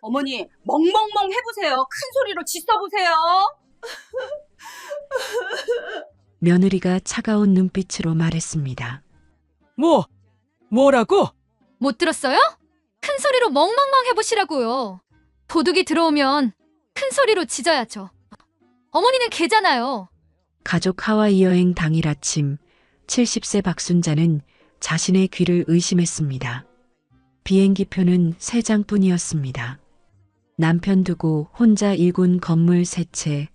어머니, 멍멍멍 해보세요. 큰 소리로 짖어보세요. 며느리가 차가운 눈빛으로 말했습니다. 뭐라고? 못 들었어요? 큰 소리로 멍멍멍 해보시라고요. 도둑이 들어오면 큰 소리로 짖어야죠. 어머니는 개잖아요. 가족 하와이 여행 당일 아침 70세 박순자는 자신의 귀를 의심했습니다. 비행기표는 3장뿐이었습니다. 남편 두고 혼자 일군 건물 3채,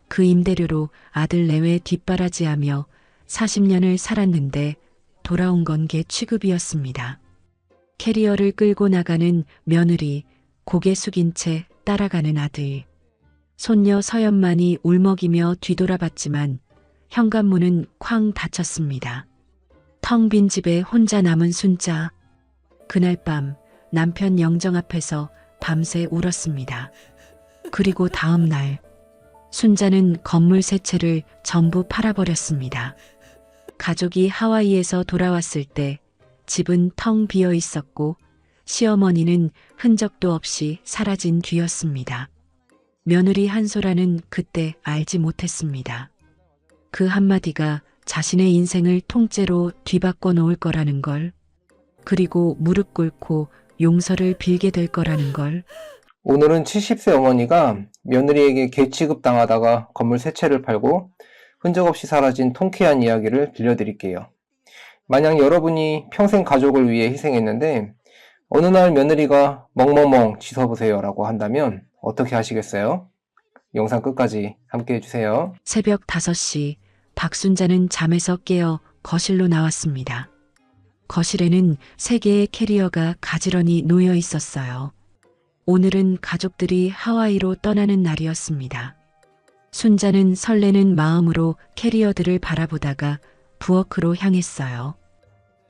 그 임대료로 아들 내외 뒷바라지하며 40년을 살았는데 돌아온 건 개 취급이었습니다. 캐리어를 끌고 나가는 며느리, 고개 숙인 채 따라가는 아들. 손녀 서연만이 울먹이며 뒤돌아봤지만 현관문은 쾅 닫혔습니다. 텅 빈 집에 혼자 남은 순자. 그날 밤 남편 영정 앞에서 밤새 울었습니다. 그리고 다음 날 순자는 건물 3채를 전부 팔아버렸습니다. 가족이 하와이에서 돌아왔을 때 집은 텅 비어 있었고 시어머니는 흔적도 없이 사라진 뒤였습니다. 며느리 한소라는 그때 알지 못했습니다. 그 한마디가 자신의 인생을 통째로 뒤바꿔 놓을 거라는 걸, 그리고 무릎 꿇고 용서를 빌게 될 거라는 걸. 오늘은 70세 어머니가 며느리에게 개 취급당하다가 건물 3채를 팔고 흔적 없이 사라진 통쾌한 이야기를 들려드릴게요. 만약 여러분이 평생 가족을 위해 희생했는데 어느 날 며느리가 멍멍멍 짖어보세요 라고 한다면 어떻게 하시겠어요? 영상 끝까지 함께 해주세요. 새벽 5시 박순자는 잠에서 깨어 거실로 나왔습니다. 거실에는 3개의 캐리어가 가지런히 놓여 있었어요. 오늘은 가족들이 하와이로 떠나는 날이었습니다. 순자는 설레는 마음으로 캐리어들을 바라보다가 부엌으로 향했어요.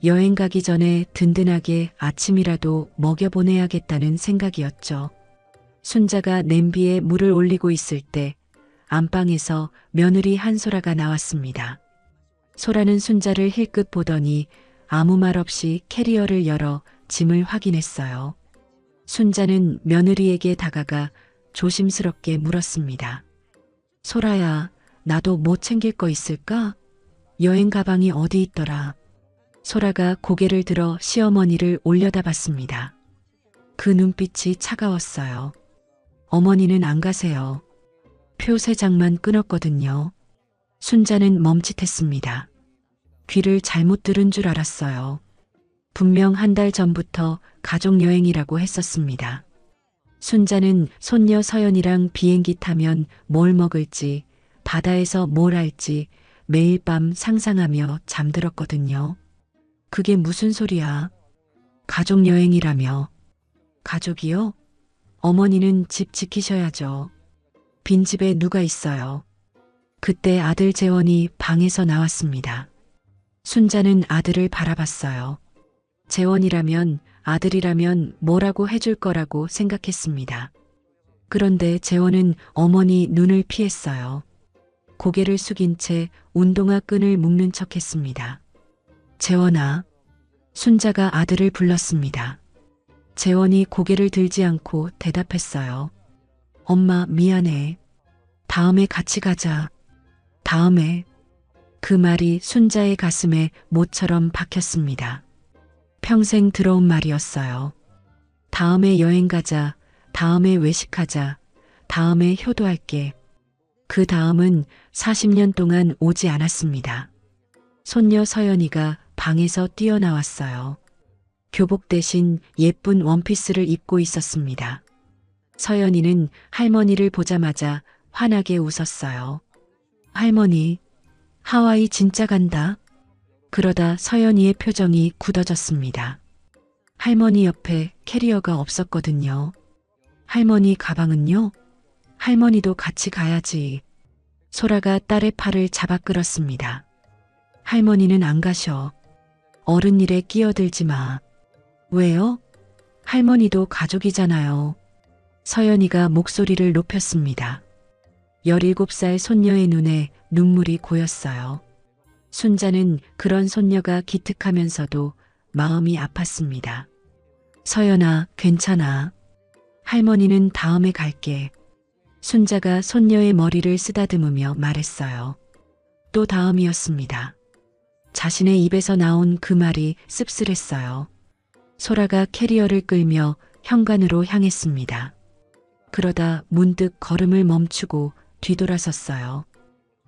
여행 가기 전에 든든하게 아침이라도 먹여보내야겠다는 생각이었죠. 순자가 냄비에 물을 올리고 있을 때 안방에서 며느리 한소라가 나왔습니다. 소라는 순자를 힐끗 보더니 아무 말 없이 캐리어를 열어 짐을 확인했어요. 순자는 며느리에게 다가가 조심스럽게 물었습니다. 소라야, 나도 뭐 챙길 거 있을까? 여행 가방이 어디 있더라? 소라가 고개를 들어 시어머니를 올려다봤습니다. 그 눈빛이 차가웠어요. 어머니는 안 가세요. 표 3장만 끊었거든요. 순자는 멈칫했습니다. 귀를 잘못 들은 줄 알았어요. 분명 한 달 전부터 가족여행이라고 했었습니다. 순자는 손녀 서연이랑 비행기 타면 뭘 먹을지, 바다에서 뭘 할지 매일 밤 상상하며 잠들었거든요. 그게 무슨 소리야? 가족여행이라며. 가족이요? 어머니는 집 지키셔야죠. 빈집에 누가 있어요? 그때 아들 재원이 방에서 나왔습니다. 순자는 아들을 바라봤어요. 재원이라면, 아들이라면 뭐라고 해줄 거라고 생각했습니다. 그런데 재원은 어머니 눈을 피했어요. 고개를 숙인 채 운동화 끈을 묶는 척 했습니다. 재원아. 순자가 아들을 불렀습니다. 재원이 고개를 들지 않고 대답했어요. 엄마, 미안해. 다음에 같이 가자. 다음에. 그 말이 순자의 가슴에 못처럼 박혔습니다. 평생 들어온 말이었어요. 다음에 여행 가자. 다음에 외식하자. 다음에 효도할게. 그 다음은 40년 동안 오지 않았습니다. 손녀 서연이가 방에서 뛰어나왔어요. 교복 대신 예쁜 원피스를 입고 있었습니다. 서연이는 할머니를 보자마자 환하게 웃었어요. 할머니, 하와이 진짜 간다. 그러다 서연이의 표정이 굳어졌습니다. 할머니 옆에 캐리어가 없었거든요. 할머니 가방은요? 할머니도 같이 가야지. 소라가 딸의 팔을 잡아 끌었습니다. 할머니는 안 가셔. 어른 일에 끼어들지 마. 왜요? 할머니도 가족이잖아요. 서연이가 목소리를 높였습니다. 17살 손녀의 눈에 눈물이 고였어요. 순자는 그런 손녀가 기특하면서도 마음이 아팠습니다. 서연아, 괜찮아. 할머니는 다음에 갈게. 순자가 손녀의 머리를 쓰다듬으며 말했어요. 또 다음이었습니다. 자신의 입에서 나온 그 말이 씁쓸했어요. 소라가 캐리어를 끌며 현관으로 향했습니다. 그러다 문득 걸음을 멈추고 뒤돌아섰어요.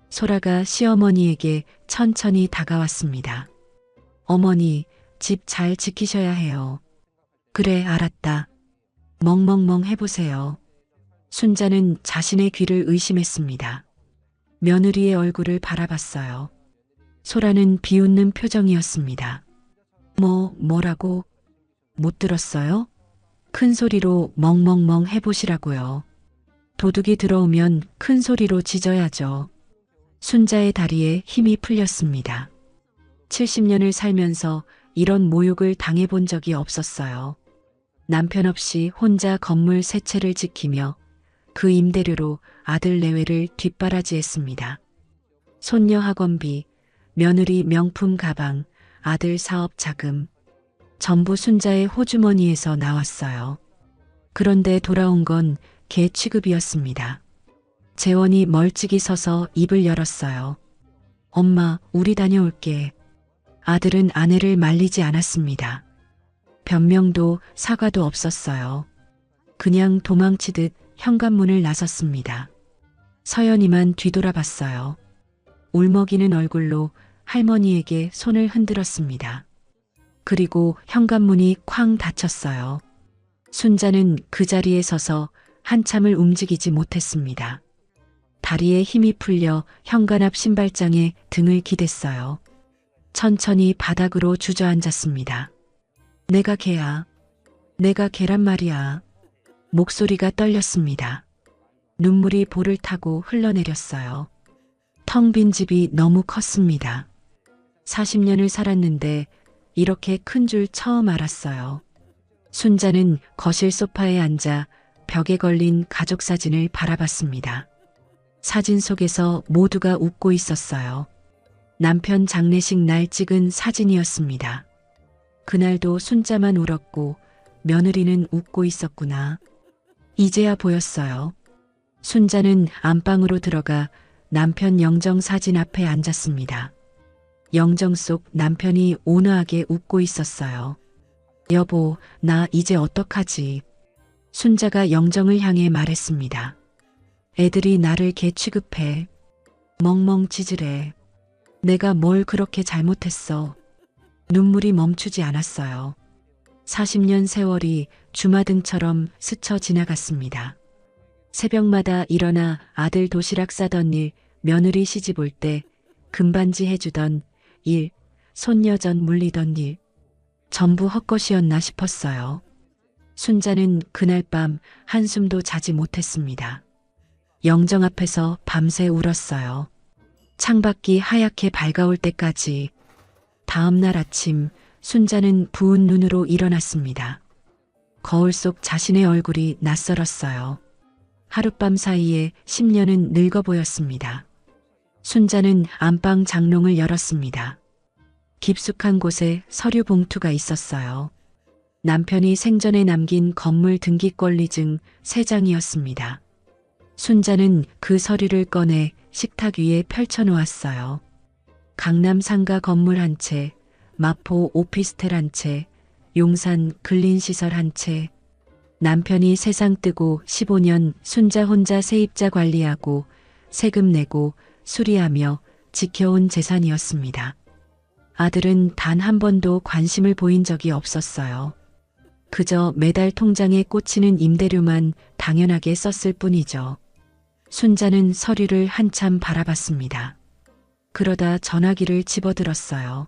소라가 시어머니에게 천천히 다가왔습니다. 어머니, 집 잘 지키셔야 해요. 그래, 알았다. 멍멍멍 해보세요. 순자는 자신의 귀를 의심했습니다. 며느리의 얼굴을 바라봤어요. 소라는 비웃는 표정이었습니다. 뭐라고? 못 들었어요? 큰 소리로 멍멍멍 해보시라고요. 도둑이 들어오면 큰 소리로 짖어야죠. 순자의 다리에 힘이 풀렸습니다. 70년을 살면서 이런 모욕을 당해본 적이 없었어요. 남편 없이 혼자 건물 세 채를 지키며 그 임대료로 아들 내외를 뒷바라지했습니다. 손녀 학원비, 며느리 명품 가방, 아들 사업 자금, 전부 순자의 호주머니에서 나왔어요. 그런데 돌아온 건 개 취급이었습니다. 재원이 멀찍이 서서 입을 열었어요. 엄마, 우리 다녀올게. 아들은 아내를 말리지 않았습니다. 변명도 사과도 없었어요. 그냥 도망치듯 현관문을 나섰습니다. 서연이만 뒤돌아봤어요. 울먹이는 얼굴로 할머니에게 손을 흔들었습니다. 그리고 현관문이 쾅 닫혔어요. 순자는 그 자리에 서서 한참을 움직이지 못했습니다. 다리에 힘이 풀려 현관 앞 신발장에 등을 기댔어요. 천천히 바닥으로 주저앉았습니다. 내가 개야. 내가 개란 말이야. 목소리가 떨렸습니다. 눈물이 볼을 타고 흘러내렸어요. 텅 빈 집이 너무 컸습니다. 40년을 살았는데 이렇게 큰 줄 처음 알았어요. 순자는 거실 소파에 앉아 벽에 걸린 가족 사진을 바라봤습니다. 사진 속에서 모두가 웃고 있었어요. 남편 장례식 날 찍은 사진이었습니다. 그날도 순자만 울었고 며느리는 웃고 있었구나. 이제야 보였어요. 순자는 안방으로 들어가 남편 영정 사진 앞에 앉았습니다. 영정 속 남편이 온화하게 웃고 있었어요. 여보, 나 이제 어떡하지? 순자가 영정을 향해 말했습니다. 애들이 나를 개 취급해. 멍멍 짖으래. 내가 뭘 그렇게 잘못했어. 눈물이 멈추지 않았어요. 40년 세월이 주마등처럼 스쳐 지나갔습니다. 새벽마다 일어나 아들 도시락 싸던 일, 며느리 시집 올 때 금반지 해주던 일, 손녀 전 물리던 일, 전부 헛것이었나 싶었어요. 순자는 그날 밤 한숨도 자지 못했습니다. 영정 앞에서 밤새 울었어요. 창밖이 하얗게 밝아올 때까지. 다음 날 아침 순자는 부은 눈으로 일어났습니다. 거울 속 자신의 얼굴이 낯설었어요. 하룻밤 사이에 10년은 늙어 보였습니다. 순자는 안방 장롱을 열었습니다. 깊숙한 곳에 서류 봉투가 있었어요. 남편이 생전에 남긴 건물 등기권리증 3장이었습니다. 순자는 그 서류를 꺼내 식탁 위에 펼쳐놓았어요. 강남 상가 건물 한 채, 마포 오피스텔 한 채, 용산 근린시설 한 채. 남편이 세상 뜨고 15년 순자 혼자 세입자 관리하고 세금 내고 수리하며 지켜온 재산이었습니다. 아들은 단 한 번도 관심을 보인 적이 없었어요. 그저 매달 통장에 꽂히는 임대료만 당연하게 썼을 뿐이죠. 순자는 서류를 한참 바라봤습니다. 그러다 전화기를 집어들었어요.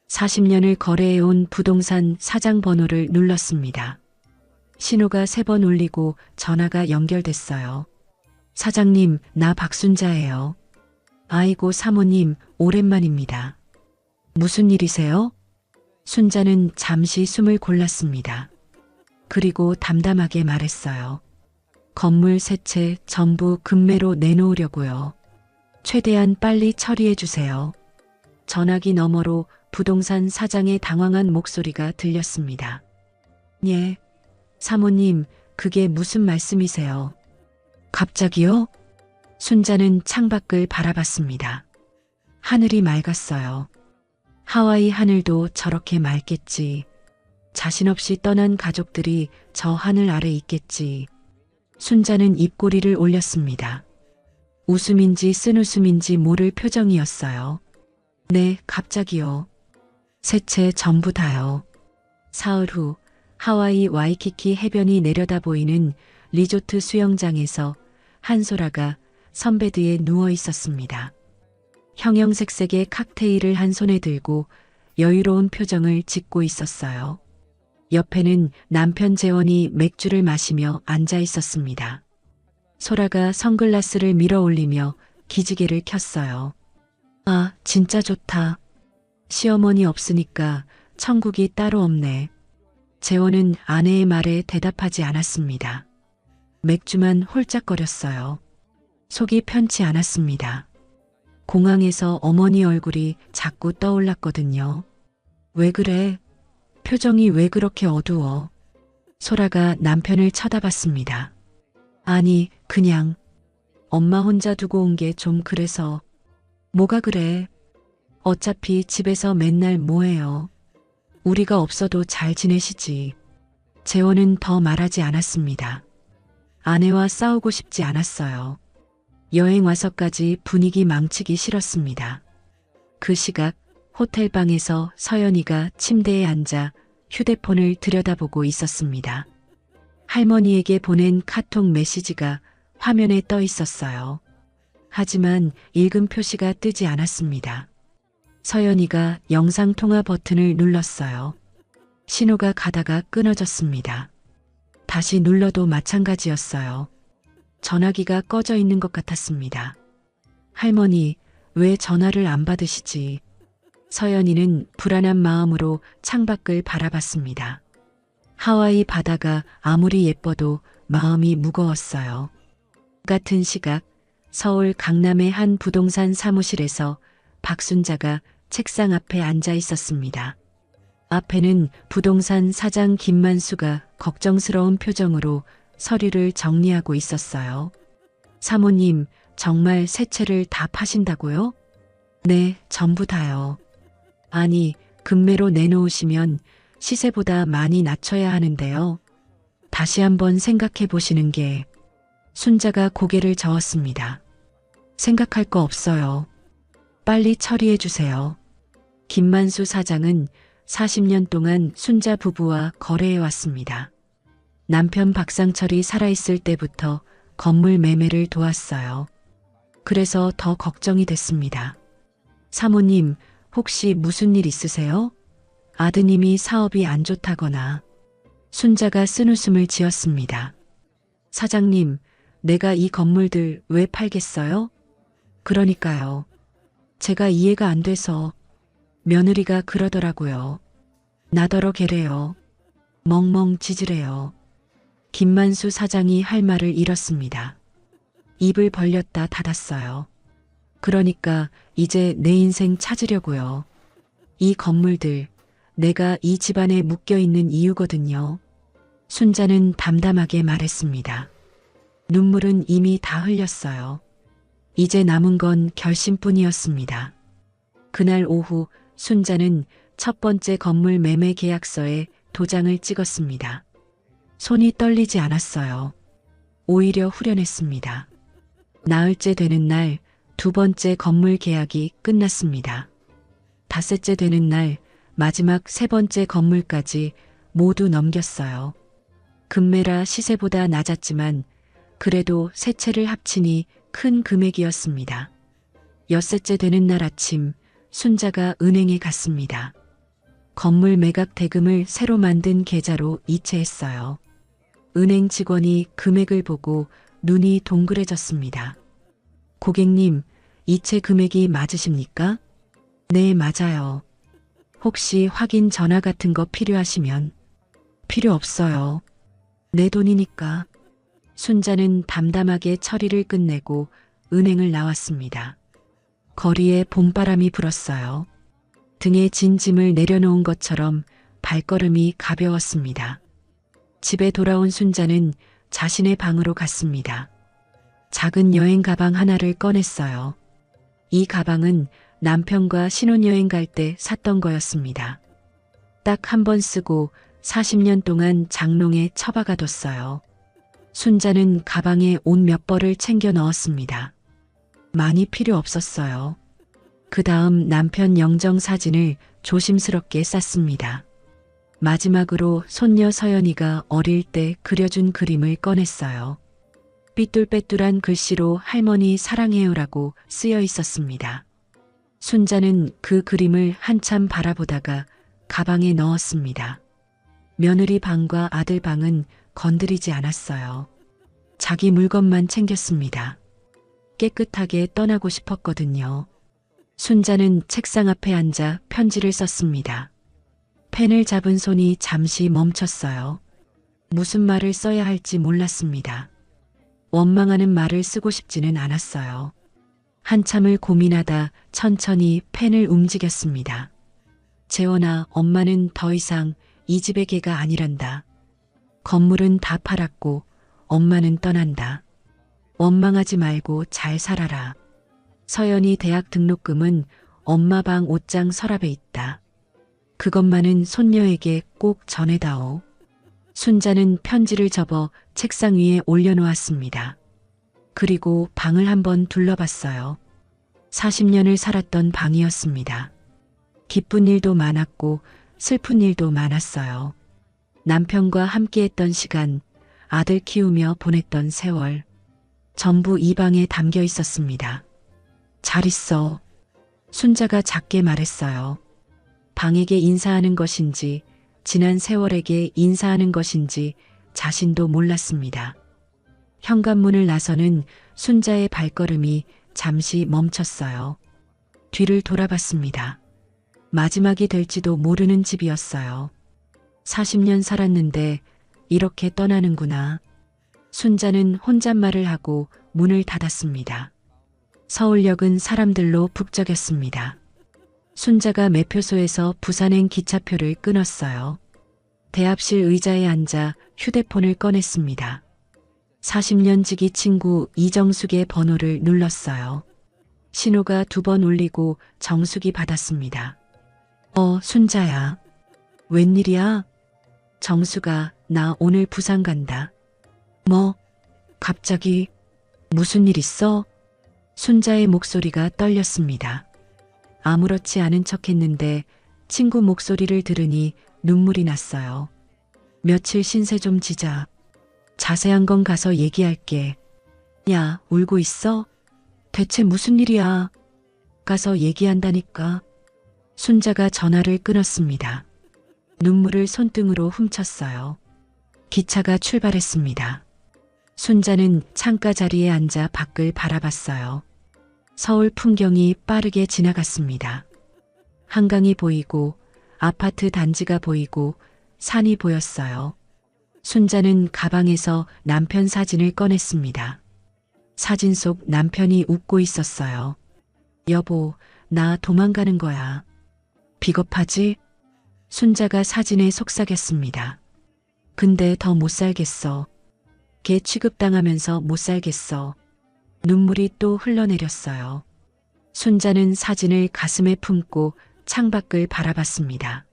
40년을 거래해온 부동산 사장 번호를 눌렀습니다. 신호가 3번 울리고 전화가 연결됐어요. 사장님, 나 박순자예요. 아이고 사모님, 오랜만입니다. 무슨 일이세요? 순자는 잠시 숨을 골랐습니다. 그리고 담담하게 말했어요. 건물 3채 전부 금매로 내놓으려고요. 최대한 빨리 처리해 주세요. 전화기 너머로 부동산 사장의 당황한 목소리가 들렸습니다. 예, 사모님, 그게 무슨 말씀이세요? 갑자기요? 순자는 창밖을 바라봤습니다. 하늘이 맑았어요. 하와이 하늘도 저렇게 맑겠지. 자신 없이 떠난 가족들이 저 하늘 아래 있겠지. 순자는 입꼬리를 올렸습니다. 웃음인지 쓴웃음인지 모를 표정이었어요. 네, 갑자기요. 셋째 전부 다요. 사흘 후 하와이 와이키키 해변이 내려다 보이는 리조트 수영장에서 한소라가 선베드에 누워 있었습니다. 형형색색의 칵테일을 한 손에 들고 여유로운 표정을 짓고 있었어요. 옆에는 남편 재원이 맥주를 마시며 앉아 있었습니다. 소라가 선글라스를 밀어 올리며 기지개를 켰어요. 아, 진짜 좋다. 시어머니 없으니까 천국이 따로 없네. 재원은 아내의 말에 대답하지 않았습니다. 맥주만 홀짝거렸어요. 속이 편치 않았습니다. 공항에서 어머니 얼굴이 자꾸 떠올랐거든요. 왜 그래? 표정이 왜 그렇게 어두워? 소라가 남편을 쳐다봤습니다. 아니, 그냥 엄마 혼자 두고 온 게 좀 그래서. 뭐가 그래? 어차피 집에서 맨날 뭐해요? 우리가 없어도 잘 지내시지. 재원은 더 말하지 않았습니다. 아내와 싸우고 싶지 않았어요. 여행 와서까지 분위기 망치기 싫었습니다. 그 시각 호텔방에서 서연이가 침대에 앉아 휴대폰을 들여다보고 있었습니다. 할머니에게 보낸 카톡 메시지가 화면에 떠 있었어요. 하지만 읽음 표시가 뜨지 않았습니다. 서연이가 영상통화 버튼을 눌렀어요. 신호가 가다가 끊어졌습니다. 다시 눌러도 마찬가지였어요. 전화기가 꺼져 있는 것 같았습니다. 할머니, 왜 전화를 안 받으시지? 서연이는 불안한 마음으로 창밖을 바라봤습니다. 하와이 바다가 아무리 예뻐도 마음이 무거웠어요. 같은 시각 서울 강남의 한 부동산 사무실에서 박순자가 책상 앞에 앉아 있었습니다. 앞에는 부동산 사장 김만수가 걱정스러운 표정으로 서류를 정리하고 있었어요. 사모님, 정말 새 채를 다 파신다고요? 네, 전부 다요. 아니, 금매로 내놓으시면 시세보다 많이 낮춰야 하는데요. 다시 한번 생각해 보시는 게. 순자가 고개를 저었습니다. 생각할 거 없어요. 빨리 처리해 주세요. 김만수 사장은 40년 동안 순자 부부와 거래해 왔습니다. 남편 박상철이 살아있을 때부터 건물 매매를 도왔어요. 그래서 더 걱정이 됐습니다. 사모님, 혹시 무슨 일 있으세요? 아드님이 사업이 안 좋다거나. 순자가 쓴웃음을 지었습니다. 사장님, 내가 이 건물들 왜 팔겠어요? 그러니까요. 제가 이해가 안 돼서. 며느리가 그러더라고요. 나더러 개래요. 멍멍 짖으래요. 김만수 사장이 할 말을 잃었습니다. 입을 벌렸다 닫았어요. 그러니까 이제 내 인생 찾으려고요. 이 건물들, 내가 이 집안에 묶여 있는 이유거든요. 순자는 담담하게 말했습니다. 눈물은 이미 다 흘렸어요. 이제 남은 건 결심뿐이었습니다. 그날 오후 순자는 첫 번째 건물 매매 계약서에 도장을 찍었습니다. 손이 떨리지 않았어요. 오히려 후련했습니다. 나흘째 되는 날 두 번째 건물 계약이 끝났습니다. 닷새째 되는 날 마지막 세 번째 건물까지 모두 넘겼어요. 금매라 시세보다 낮았지만 그래도 세 채를 합치니 큰 금액이었습니다. 엿새째 되는 날 아침 순자가 은행에 갔습니다. 건물 매각 대금을 새로 만든 계좌로 이체했어요. 은행 직원이 금액을 보고 눈이 동그래졌습니다. 고객님, 이체 금액이 맞으십니까? 네, 맞아요. 혹시 확인 전화 같은 거 필요하시면? 필요 없어요. 내 돈이니까. 순자는 담담하게 처리를 끝내고 은행을 나왔습니다. 거리에 봄바람이 불었어요. 등에 진 짐을 내려놓은 것처럼 발걸음이 가벼웠습니다. 집에 돌아온 순자는 자신의 방으로 갔습니다. 작은 여행 가방 하나를 꺼냈어요. 이 가방은 남편과 신혼여행 갈 때 샀던 거였습니다. 딱 한 번 쓰고 40년 동안 장롱에 처박아뒀어요. 순자는 가방에 옷 몇 벌을 챙겨 넣었습니다. 많이 필요 없었어요. 그 다음 남편 영정 사진을 조심스럽게 쌌습니다. 마지막으로 손녀 서연이가 어릴 때 그려준 그림을 꺼냈어요. 삐뚤빼뚤한 글씨로 할머니 사랑해요라고 쓰여 있었습니다. 순자는 그 그림을 한참 바라보다가 가방에 넣었습니다. 며느리 방과 아들 방은 건드리지 않았어요. 자기 물건만 챙겼습니다. 깨끗하게 떠나고 싶었거든요. 순자는 책상 앞에 앉아 편지를 썼습니다. 펜을 잡은 손이 잠시 멈췄어요. 무슨 말을 써야 할지 몰랐습니다. 원망하는 말을 쓰고 싶지는 않았어요. 한참을 고민하다 천천히 펜을 움직였습니다. 재원아, 엄마는 더 이상 이 집의 개가 아니란다. 건물은 다 팔았고 엄마는 떠난다. 원망하지 말고 잘 살아라. 서연이 대학 등록금은 엄마 방 옷장 서랍에 있다. 그것만은 손녀에게 꼭 전해다오. 순자는 편지를 접어 책상 위에 올려놓았습니다. 그리고 방을 한번 둘러봤어요. 40년을 살았던 방이었습니다. 기쁜 일도 많았고 슬픈 일도 많았어요. 남편과 함께했던 시간, 아들 키우며 보냈던 세월, 전부 이 방에 담겨 있었습니다. 잘 있어. 순자가 작게 말했어요. 방에게 인사하는 것인지, 지난 세월에게 인사하는 것인지 자신도 몰랐습니다. 현관문을 나서는 순자의 발걸음이 잠시 멈췄어요. 뒤를 돌아봤습니다. 마지막이 될지도 모르는 집이었어요. 40년 살았는데 이렇게 떠나는구나. 순자는 혼잣말을 하고 문을 닫았습니다. 서울역은 사람들로 북적였습니다. 순자가 매표소에서 부산행 기차표를 끊었어요. 대합실 의자에 앉아 휴대폰을 꺼냈습니다. 40년 지기 친구 이정숙의 번호를 눌렀어요. 신호가 2번 울리고 정숙이 받았습니다. 순자야. 웬일이야? 정수가 나 오늘 부산 간다. 뭐? 갑자기? 무슨 일 있어? 순자의 목소리가 떨렸습니다. 아무렇지 않은 척 했는데 친구 목소리를 들으니 눈물이 났어요. 며칠 신세 좀 지자. 자세한 건 가서 얘기할게. 야, 울고 있어? 대체 무슨 일이야? 가서 얘기한다니까. 순자가 전화를 끊었습니다. 눈물을 손등으로 훔쳤어요. 기차가 출발했습니다. 순자는 창가 자리에 앉아 밖을 바라봤어요. 서울 풍경이 빠르게 지나갔습니다. 한강이 보이고 아파트 단지가 보이고 산이 보였어요. 순자는 가방에서 남편 사진을 꺼냈습니다. 사진 속 남편이 웃고 있었어요. 여보, 나 도망가는 거야. 비겁하지? 순자가 사진에 속삭였습니다. 근데 더 못 살겠어. 개 취급당하면서 못 살겠어. 눈물이 또 흘러내렸어요. 순자는 사진을 가슴에 품고 창밖을 바라봤습니다.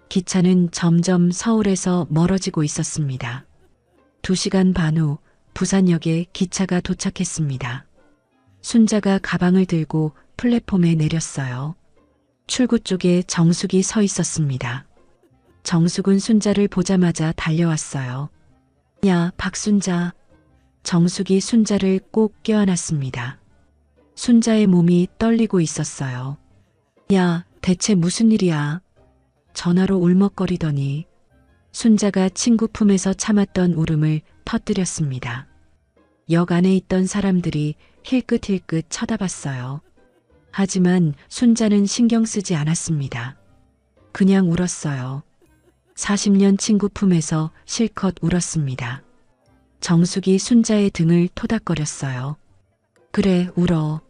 기차는 점점 서울에서 멀어지고 있었습니다. 2시간 반 후 부산역에 기차가 도착했습니다. 순자가 가방을 들고 플랫폼에 내렸어요. 출구 쪽에 정숙이 서 있었습니다. 정숙은 순자를 보자마자 달려왔어요. 야, 박순자. 정숙이 순자를 꼭 껴안았습니다. 순자의 몸이 떨리고 있었어요. 야, 대체 무슨 일이야? 전화로 울먹거리더니 순자가 친구 품에서 참았던 울음을 터뜨렸습니다. 역 안에 있던 사람들이 힐끗힐끗 쳐다봤어요. 하지만 순자는 신경 쓰지 않았습니다. 그냥 울었어요. 40년 친구 품에서 실컷 울었습니다. 정숙이 순자의 등을 토닥거렸어요. 그래, 울어.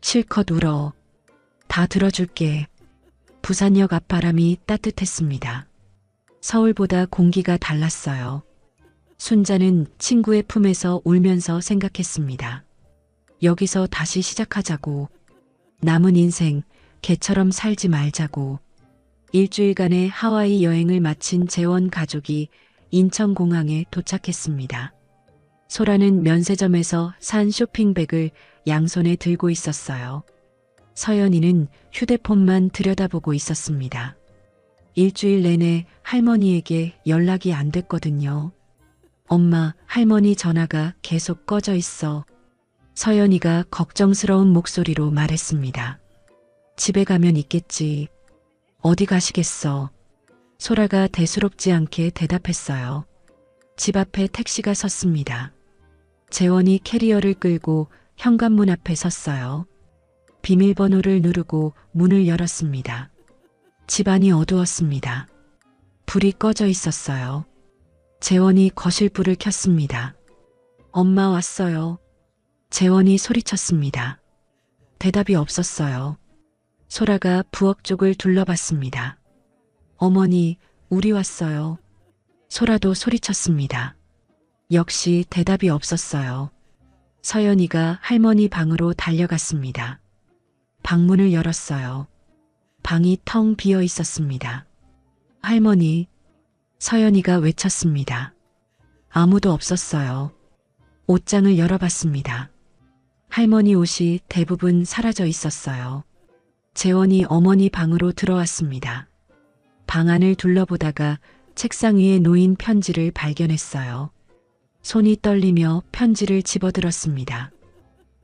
실컷 울어. 다 들어줄게. 부산역 앞바람이 따뜻했습니다. 서울보다 공기가 달랐어요. 순자는 친구의 품에서 울면서 생각했습니다. 여기서 다시 시작하자고. 남은 인생 개처럼 살지 말자고. 일주일간의 하와이 여행을 마친 재원 가족이 인천공항에 도착했습니다. 소라는 면세점에서 산 쇼핑백을 양손에 들고 있었어요. 서연이는 휴대폰만 들여다보고 있었습니다. 일주일 내내 할머니에게 연락이 안 됐거든요. 엄마, 할머니 전화가 계속 꺼져 있어. 서연이가 걱정스러운 목소리로 말했습니다. 집에 가면 있겠지. 어디 가시겠어? 소라가 대수롭지 않게 대답했어요. 집 앞에 택시가 섰습니다. 재원이 캐리어를 끌고 현관문 앞에 섰어요. 비밀번호를 누르고 문을 열었습니다. 집안이 어두웠습니다. 불이 꺼져 있었어요. 재원이 거실 불을 켰습니다. 엄마 왔어요. 재원이 소리쳤습니다. 대답이 없었어요. 소라가 부엌 쪽을 둘러봤습니다. 어머니, 우리 왔어요. 소라도 소리쳤습니다. 역시 대답이 없었어요. 서연이가 할머니 방으로 달려갔습니다. 방문을 열었어요. 방이 텅 비어 있었습니다. 할머니, 서연이가 외쳤습니다. 아무도 없었어요. 옷장을 열어봤습니다. 할머니 옷이 대부분 사라져 있었어요. 재원이 어머니 방으로 들어왔습니다. 방 안을 둘러보다가 책상 위에 놓인 편지를 발견했어요. 손이 떨리며 편지를 집어들었습니다.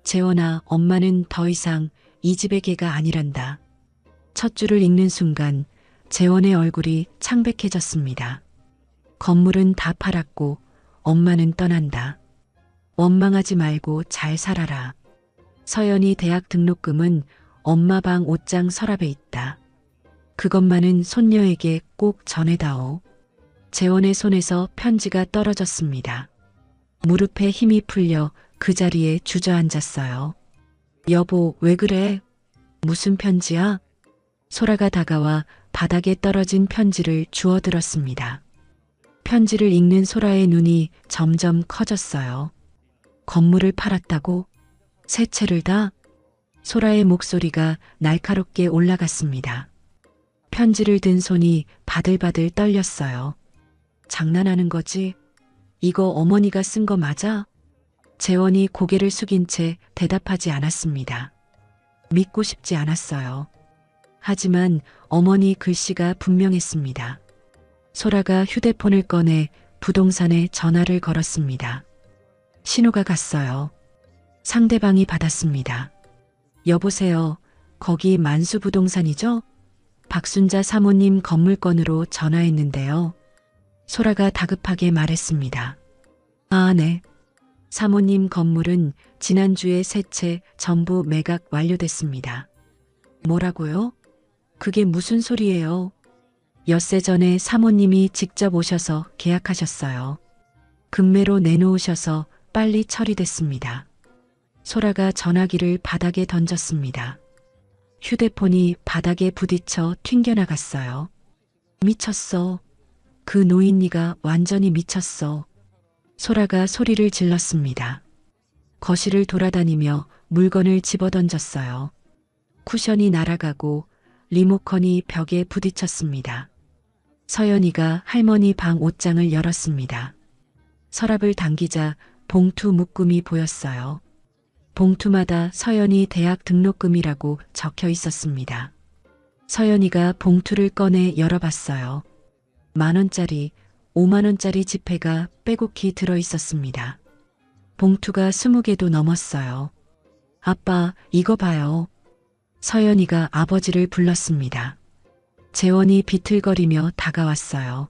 재원아, 엄마는 더 이상 이 집의 개가 아니란다. 첫 줄을 읽는 순간 재원의 얼굴이 창백해졌습니다. 건물은 다 팔았고 엄마는 떠난다. 원망하지 말고 잘 살아라. 서연이 대학 등록금은 엄마 방 옷장 서랍에 있다. 그것만은 손녀에게 꼭 전해다오. 재원의 손에서 편지가 떨어졌습니다. 무릎에 힘이 풀려 그 자리에 주저앉았어요. 여보, 왜 그래? 무슨 편지야? 소라가 다가와 바닥에 떨어진 편지를 주워들었습니다. 편지를 읽는 소라의 눈이 점점 커졌어요. 건물을 팔았다고? 세 채를 다? 소라의 목소리가 날카롭게 올라갔습니다. 편지를 든 손이 바들바들 떨렸어요. 장난하는 거지? 이거 어머니가 쓴 거 맞아? 재원이 고개를 숙인 채 대답하지 않았습니다. 믿고 싶지 않았어요. 하지만 어머니 글씨가 분명했습니다. 소라가 휴대폰을 꺼내 부동산에 전화를 걸었습니다. 신호가 갔어요. 상대방이 받았습니다. 여보세요. 거기 만수부동산이죠? 박순자 사모님 건물권으로 전화했는데요. 소라가 다급하게 말했습니다. 아, 네. 사모님 건물은 지난주에 세 채 전부 매각 완료됐습니다. 뭐라고요? 그게 무슨 소리예요? 엿새 전에 사모님이 직접 오셔서 계약하셨어요. 금매로 내놓으셔서 빨리 처리됐습니다. 소라가 전화기를 바닥에 던졌습니다. 휴대폰이 바닥에 부딪혀 튕겨나갔어요. 미쳤어. 그 노인네가 완전히 미쳤어. 소라가 소리를 질렀습니다. 거실을 돌아다니며 물건을 집어던졌어요. 쿠션이 날아가고 리모컨이 벽에 부딪혔습니다. 서연이가 할머니 방 옷장을 열었습니다. 서랍을 당기자 봉투 묶음이 보였어요. 봉투마다 서연이 대학 등록금이라고 적혀 있었습니다. 서연이가 봉투를 꺼내 열어봤어요. 10,000원짜리, 50,000원짜리 지폐가 빼곡히 들어 있었습니다. 봉투가 20개도 넘었어요. 아빠, 이거 봐요. 서연이가 아버지를 불렀습니다. 재원이 비틀거리며 다가왔어요.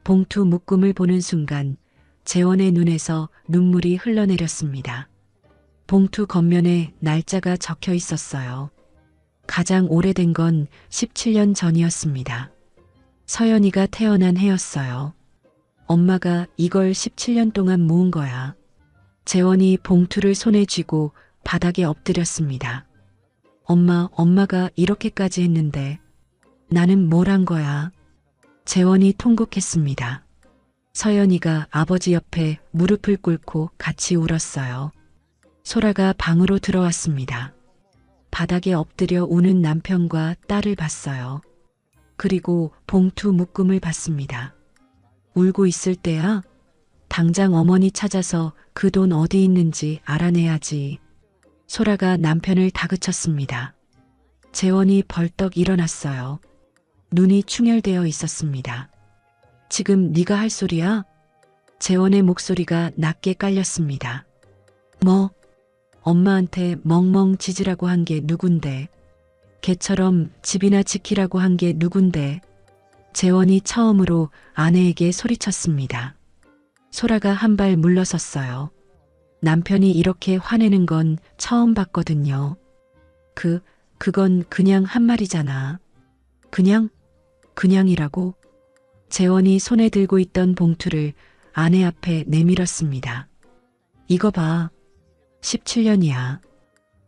봉투 묶음을 보는 순간 재원의 눈에서 눈물이 흘러내렸습니다. 봉투 겉면에 날짜가 적혀 있었어요. 가장 오래된 건 17년 전이었습니다. 서연이가 태어난 해였어요. 엄마가 이걸 17년 동안 모은 거야. 재원이 봉투를 손에 쥐고 바닥에 엎드렸습니다. 엄마가 이렇게까지 했는데 나는 뭘 한 거야? 재원이 통곡했습니다. 서연이가 아버지 옆에 무릎을 꿇고 같이 울었어요. 소라가 방으로 들어왔습니다. 바닥에 엎드려 우는 남편과 딸을 봤어요. 그리고 봉투 묶음을 봤습니다. 울고 있을 때야? 당장 어머니 찾아서 그 돈 어디 있는지 알아내야지. 소라가 남편을 다그쳤습니다. 재원이 벌떡 일어났어요. 눈이 충혈되어 있었습니다. 지금 네가 할 소리야? 재원의 목소리가 낮게 깔렸습니다. 뭐? 엄마한테 멍멍 짖으라고 한 게 누군데? 개처럼 집이나 지키라고 한 게 누군데? 재원이 처음으로 아내에게 소리쳤습니다. 소라가 한 발 물러섰어요. 남편이 이렇게 화내는 건 처음 봤거든요. 그건 그냥 한 말이잖아. 그냥이라고? 재원이 손에 들고 있던 봉투를 아내 앞에 내밀었습니다. 이거 봐. 17년이야.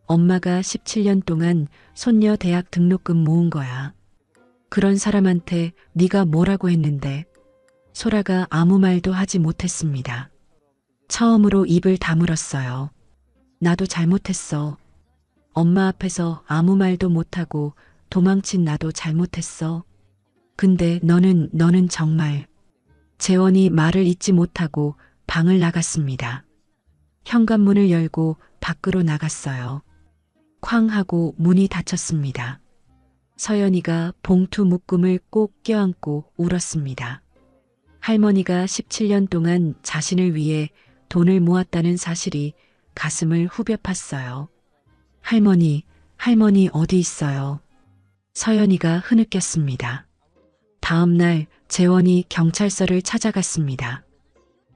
엄마가 17년 동안 손녀 대학 등록금 모은 거야. 그런 사람한테 네가 뭐라고 했는데? 소라가 아무 말도 하지 못했습니다. 처음으로 입을 다물었어요. 나도 잘못했어. 엄마 앞에서 아무 말도 못하고 도망친 나도 잘못했어. 근데 너는 정말. 재원이 말을 잇지 못하고 방을 나갔습니다. 현관문을 열고 밖으로 나갔어요. 쾅 하고 문이 닫혔습니다. 서연이가 봉투 묶음을 꼭 껴안고 울었습니다. 할머니가 17년 동안 자신을 위해 돈을 모았다는 사실이 가슴을 후벼 팠어요. 할머니 어디 있어요? 서연이가 흐느꼈습니다. 다음 날 재원이 경찰서를 찾아갔습니다.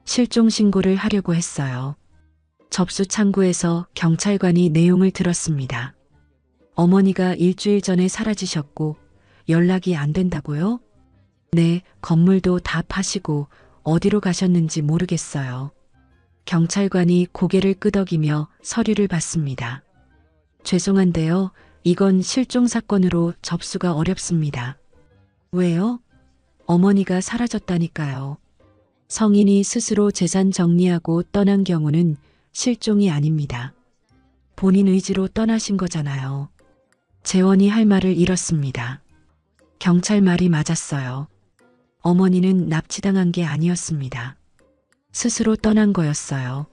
실종 신고를 하려고 했어요. 접수 창구에서 경찰관이 내용을 들었습니다. 어머니가 일주일 전에 사라지셨고 연락이 안 된다고요? 네, 건물도 다 파시고 어디로 가셨는지 모르겠어요. 경찰관이 고개를 끄덕이며 서류를 받습니다. 죄송한데요. 이건 실종 사건으로 접수가 어렵습니다. 왜요? 어머니가 사라졌다니까요. 성인이 스스로 재산 정리하고 떠난 경우는 실종이 아닙니다. 본인 의지로 떠나신 거잖아요. 재원이 할 말을 잃었습니다. 경찰 말이 맞았어요. 어머니는 납치당한 게 아니었습니다. 스스로 떠난 거였어요.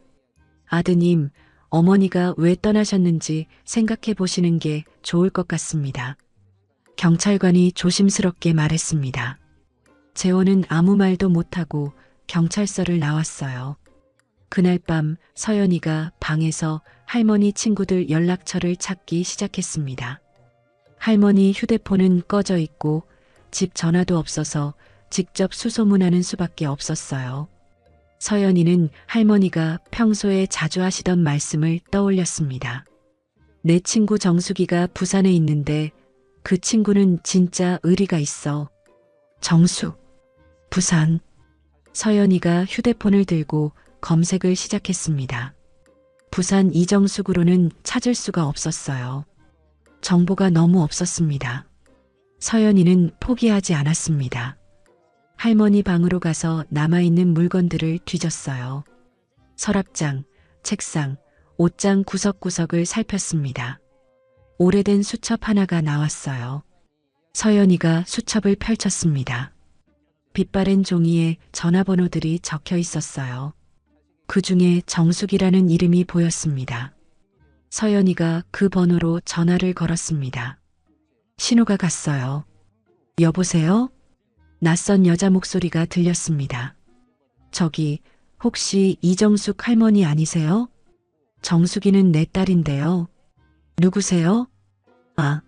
아드님, 어머니가 왜 떠나셨는지 생각해 보시는 게 좋을 것 같습니다. 경찰관이 조심스럽게 말했습니다. 재원은 아무 말도 못하고 경찰서를 나왔어요. 그날 밤 서연이가 방에서 할머니 친구들 연락처를 찾기 시작했습니다. 할머니 휴대폰은 꺼져 있고 집 전화도 없어서 직접 수소문하는 수밖에 없었어요. 서연이는 할머니가 평소에 자주 하시던 말씀을 떠올렸습니다. 내 친구 정숙이가 부산에 있는데 그 친구는 진짜 의리가 있어. 정숙, 부산. 서연이가 휴대폰을 들고 검색을 시작했습니다. 부산 이정숙으로는 찾을 수가 없었어요. 정보가 너무 없었습니다. 서연이는 포기하지 않았습니다. 할머니 방으로 가서 남아있는 물건들을 뒤졌어요. 서랍장, 책상, 옷장 구석구석을 살폈습니다. 오래된 수첩 하나가 나왔어요. 서연이가 수첩을 펼쳤습니다. 빛바랜 종이에 전화번호들이 적혀 있었어요. 그 중에 정숙이라는 이름이 보였습니다. 서연이가 그 번호로 전화를 걸었습니다. 신호가 갔어요. 여보세요? 낯선 여자 목소리가 들렸습니다. 저기, 혹시 이정숙 할머니 아니세요? 정숙이는 내 딸인데요. 누구세요? 아,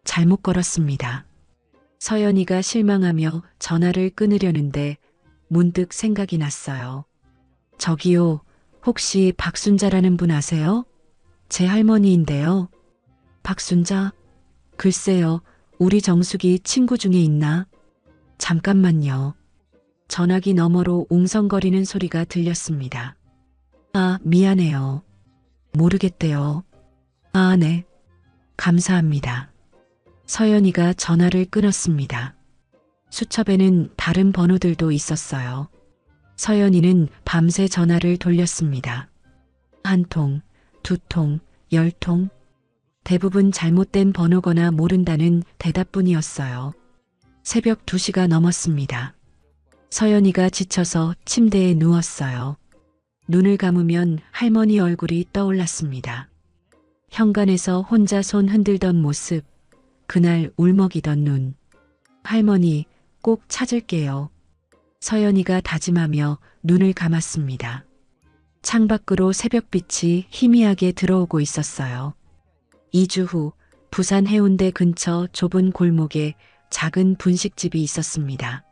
잘못 걸었습니다. 서연이가 실망하며 전화를 끊으려는데 문득 생각이 났어요. 저기요, 혹시 박순자라는 분 아세요? 제 할머니인데요. 박순자? 글쎄요, 우리 정숙이 친구 중에 있나? 잠깐만요. 전화기 너머로 웅성거리는 소리가 들렸습니다. 아, 미안해요. 모르겠대요. 아, 네. 감사합니다. 서연이가 전화를 끊었습니다. 수첩에는 다른 번호들도 있었어요. 서연이는 밤새 전화를 돌렸습니다. 한 통, 두 통, 10통. 대부분 잘못된 번호거나 모른다는 대답뿐이었어요. 새벽 2시가 넘었습니다. 서연이가 지쳐서 침대에 누웠어요. 눈을 감으면 할머니 얼굴이 떠올랐습니다. 현관에서 혼자 손 흔들던 모습, 그날 울먹이던 눈. 할머니, 꼭 찾을게요. 서연이가 다짐하며 눈을 감았습니다. 창밖으로 새벽빛이 희미하게 들어오고 있었어요. 2주 후 부산 해운대 근처 좁은 골목에 작은 분식집이 있었습니다.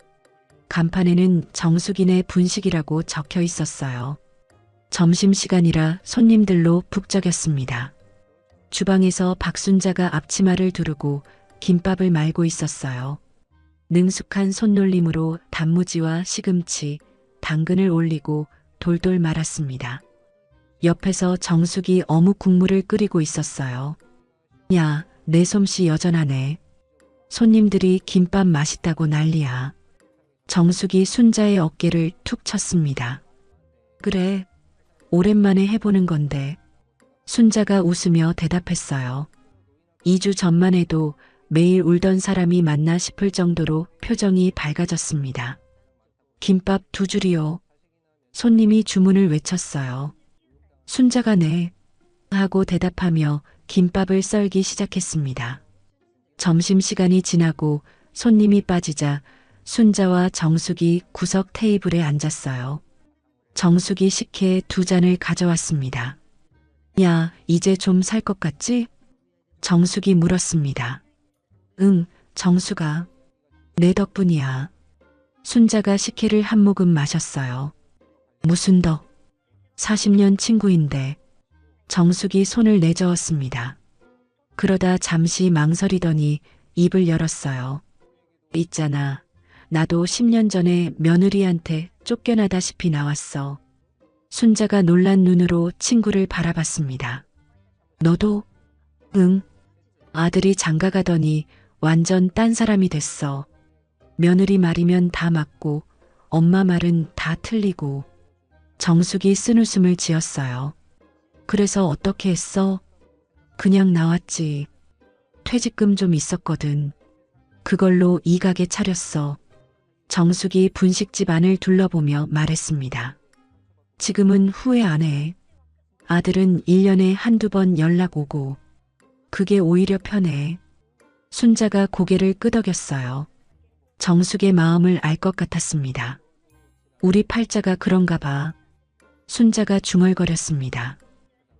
간판에는 정숙이네 분식이라고 적혀 있었어요. 점심시간이라 손님들로 북적였습니다. 주방에서 박순자가 앞치마를 두르고 김밥을 말고 있었어요. 능숙한 손놀림으로 단무지와 시금치, 당근을 올리고 돌돌 말았습니다. 옆에서 정숙이 어묵 국물을 끓이고 있었어요. 야, 내 솜씨 여전하네. 손님들이 김밥 맛있다고 난리야. 정숙이 순자의 어깨를 툭 쳤습니다. 그래, 오랜만에 해보는 건데. 순자가 웃으며 대답했어요. 2주 전만 해도 매일 울던 사람이 맞나 싶을 정도로 표정이 밝아졌습니다. 김밥 2줄이요. 손님이 주문을 외쳤어요. 순자가 네 하고 대답하며 김밥을 썰기 시작했습니다. 점심시간이 지나고 손님이 빠지자 순자와 정숙이 구석 테이블에 앉았어요. 정숙이 식혜 2잔을 가져왔습니다. 야, 이제 좀 살 것 같지? 정숙이 물었습니다. 응, 정숙아. 내 덕분이야. 순자가 식혜를 한 모금 마셨어요. 무슨 덕? 40년 친구인데. 정숙이 손을 내저었습니다. 그러다 잠시 망설이더니 입을 열었어요. 있잖아. 나도 10년 전에 며느리한테 쫓겨나다시피 나왔어. 순자가 놀란 눈으로 친구를 바라봤습니다. 너도? 응. 아들이 장가가더니 완전 딴 사람이 됐어. 며느리 말이면 다 맞고 엄마 말은 다 틀리고. 정숙이 쓴웃음을 지었어요. 그래서 어떻게 했어? 그냥 나왔지. 퇴직금 좀 있었거든. 그걸로 이 가게 차렸어. 정숙이 분식집 안을 둘러보며 말했습니다. 지금은 후회 안 해. 아들은 1년에 한두 번 연락 오고. 그게 오히려 편해. 순자가 고개를 끄덕였어요. 정숙의 마음을 알 것 같았습니다. 우리 팔자가 그런가 봐. 순자가 중얼거렸습니다.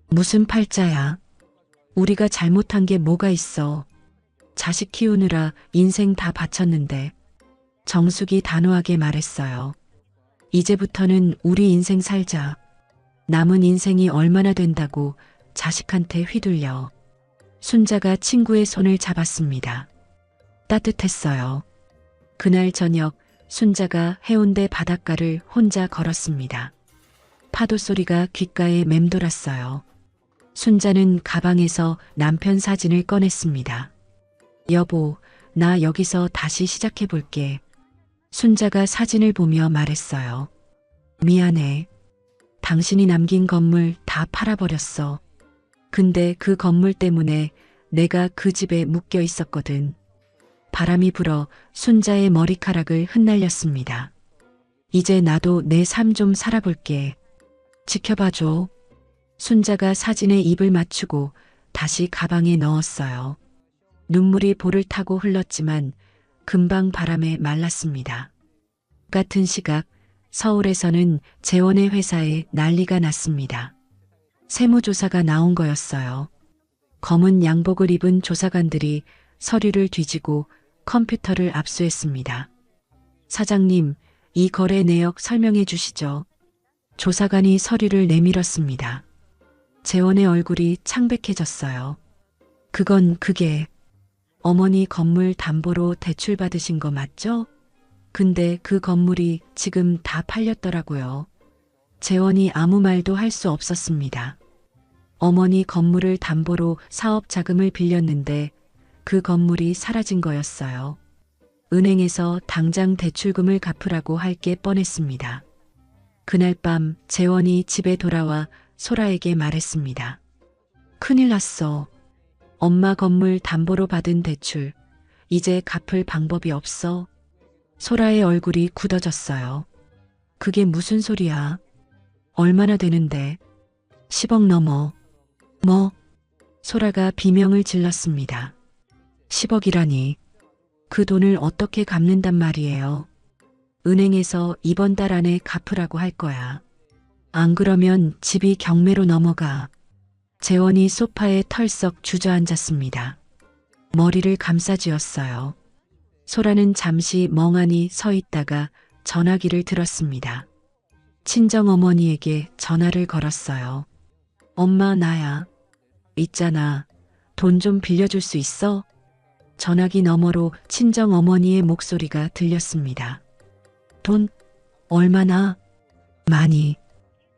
무슨 팔자야? 우리가 잘못한 게 뭐가 있어. 자식 키우느라 인생 다 바쳤는데. 정숙이 단호하게 말했어요. 이제부터는 우리 인생 살자. 남은 인생이 얼마나 된다고 자식한테 휘둘려. 순자가 친구의 손을 잡았습니다. 따뜻했어요. 그날 저녁 순자가 해운대 바닷가를 혼자 걸었습니다. 파도 소리가 귓가에 맴돌았어요. 순자는 가방에서 남편 사진을 꺼냈습니다. 여보, 나 여기서 다시 시작해 볼게. 순자가 사진을 보며 말했어요. 미안해. 당신이 남긴 건물 다 팔아버렸어. 근데 그 건물 때문에 내가 그 집에 묶여 있었거든. 바람이 불어 순자의 머리카락을 흩날렸습니다. 이제 나도 내 삶 좀 살아볼게. 지켜봐줘. 순자가 사진에 입을 맞추고 다시 가방에 넣었어요. 눈물이 볼을 타고 흘렀지만 금방 바람에 말랐습니다. 같은 시각 서울에서는 재원의 회사에 난리가 났습니다. 세무조사가 나온 거였어요. 검은 양복을 입은 조사관들이 서류를 뒤지고 컴퓨터를 압수했습니다. 사장님, 이 거래 내역 설명해 주시죠. 조사관이 서류를 내밀었습니다. 재원의 얼굴이 창백해졌어요. 그게 어머니 건물 담보로 대출 받으신 거 맞죠? 근데 그 건물이 지금 다 팔렸더라고요. 재원이 아무 말도 할 수 없었습니다. 어머니 건물을 담보로 사업 자금을 빌렸는데 그 건물이 사라진 거였어요. 은행에서 당장 대출금을 갚으라고 할 게 뻔했습니다. 그날 밤 재원이 집에 돌아와 소라에게 말했습니다. 큰일 났어. 엄마 건물 담보로 받은 대출. 이제 갚을 방법이 없어. 소라의 얼굴이 굳어졌어요. 그게 무슨 소리야? 얼마나 되는데? 10억 넘어. 뭐? 소라가 비명을 질렀습니다. 10억이라니. 그 돈을 어떻게 갚는단 말이에요? 은행에서 이번 달 안에 갚으라고 할 거야. 안 그러면 집이 경매로 넘어가. 재원이 소파에 털썩 주저앉았습니다. 머리를 감싸쥐었어요. 소라는 잠시 멍하니 서 있다가 전화기를 들었습니다. 친정어머니에게 전화를 걸었어요. 엄마, 나야. 있잖아. 돈 좀 빌려줄 수 있어? 전화기 너머로 친정어머니의 목소리가 들렸습니다. 돈? 얼마나? 많이.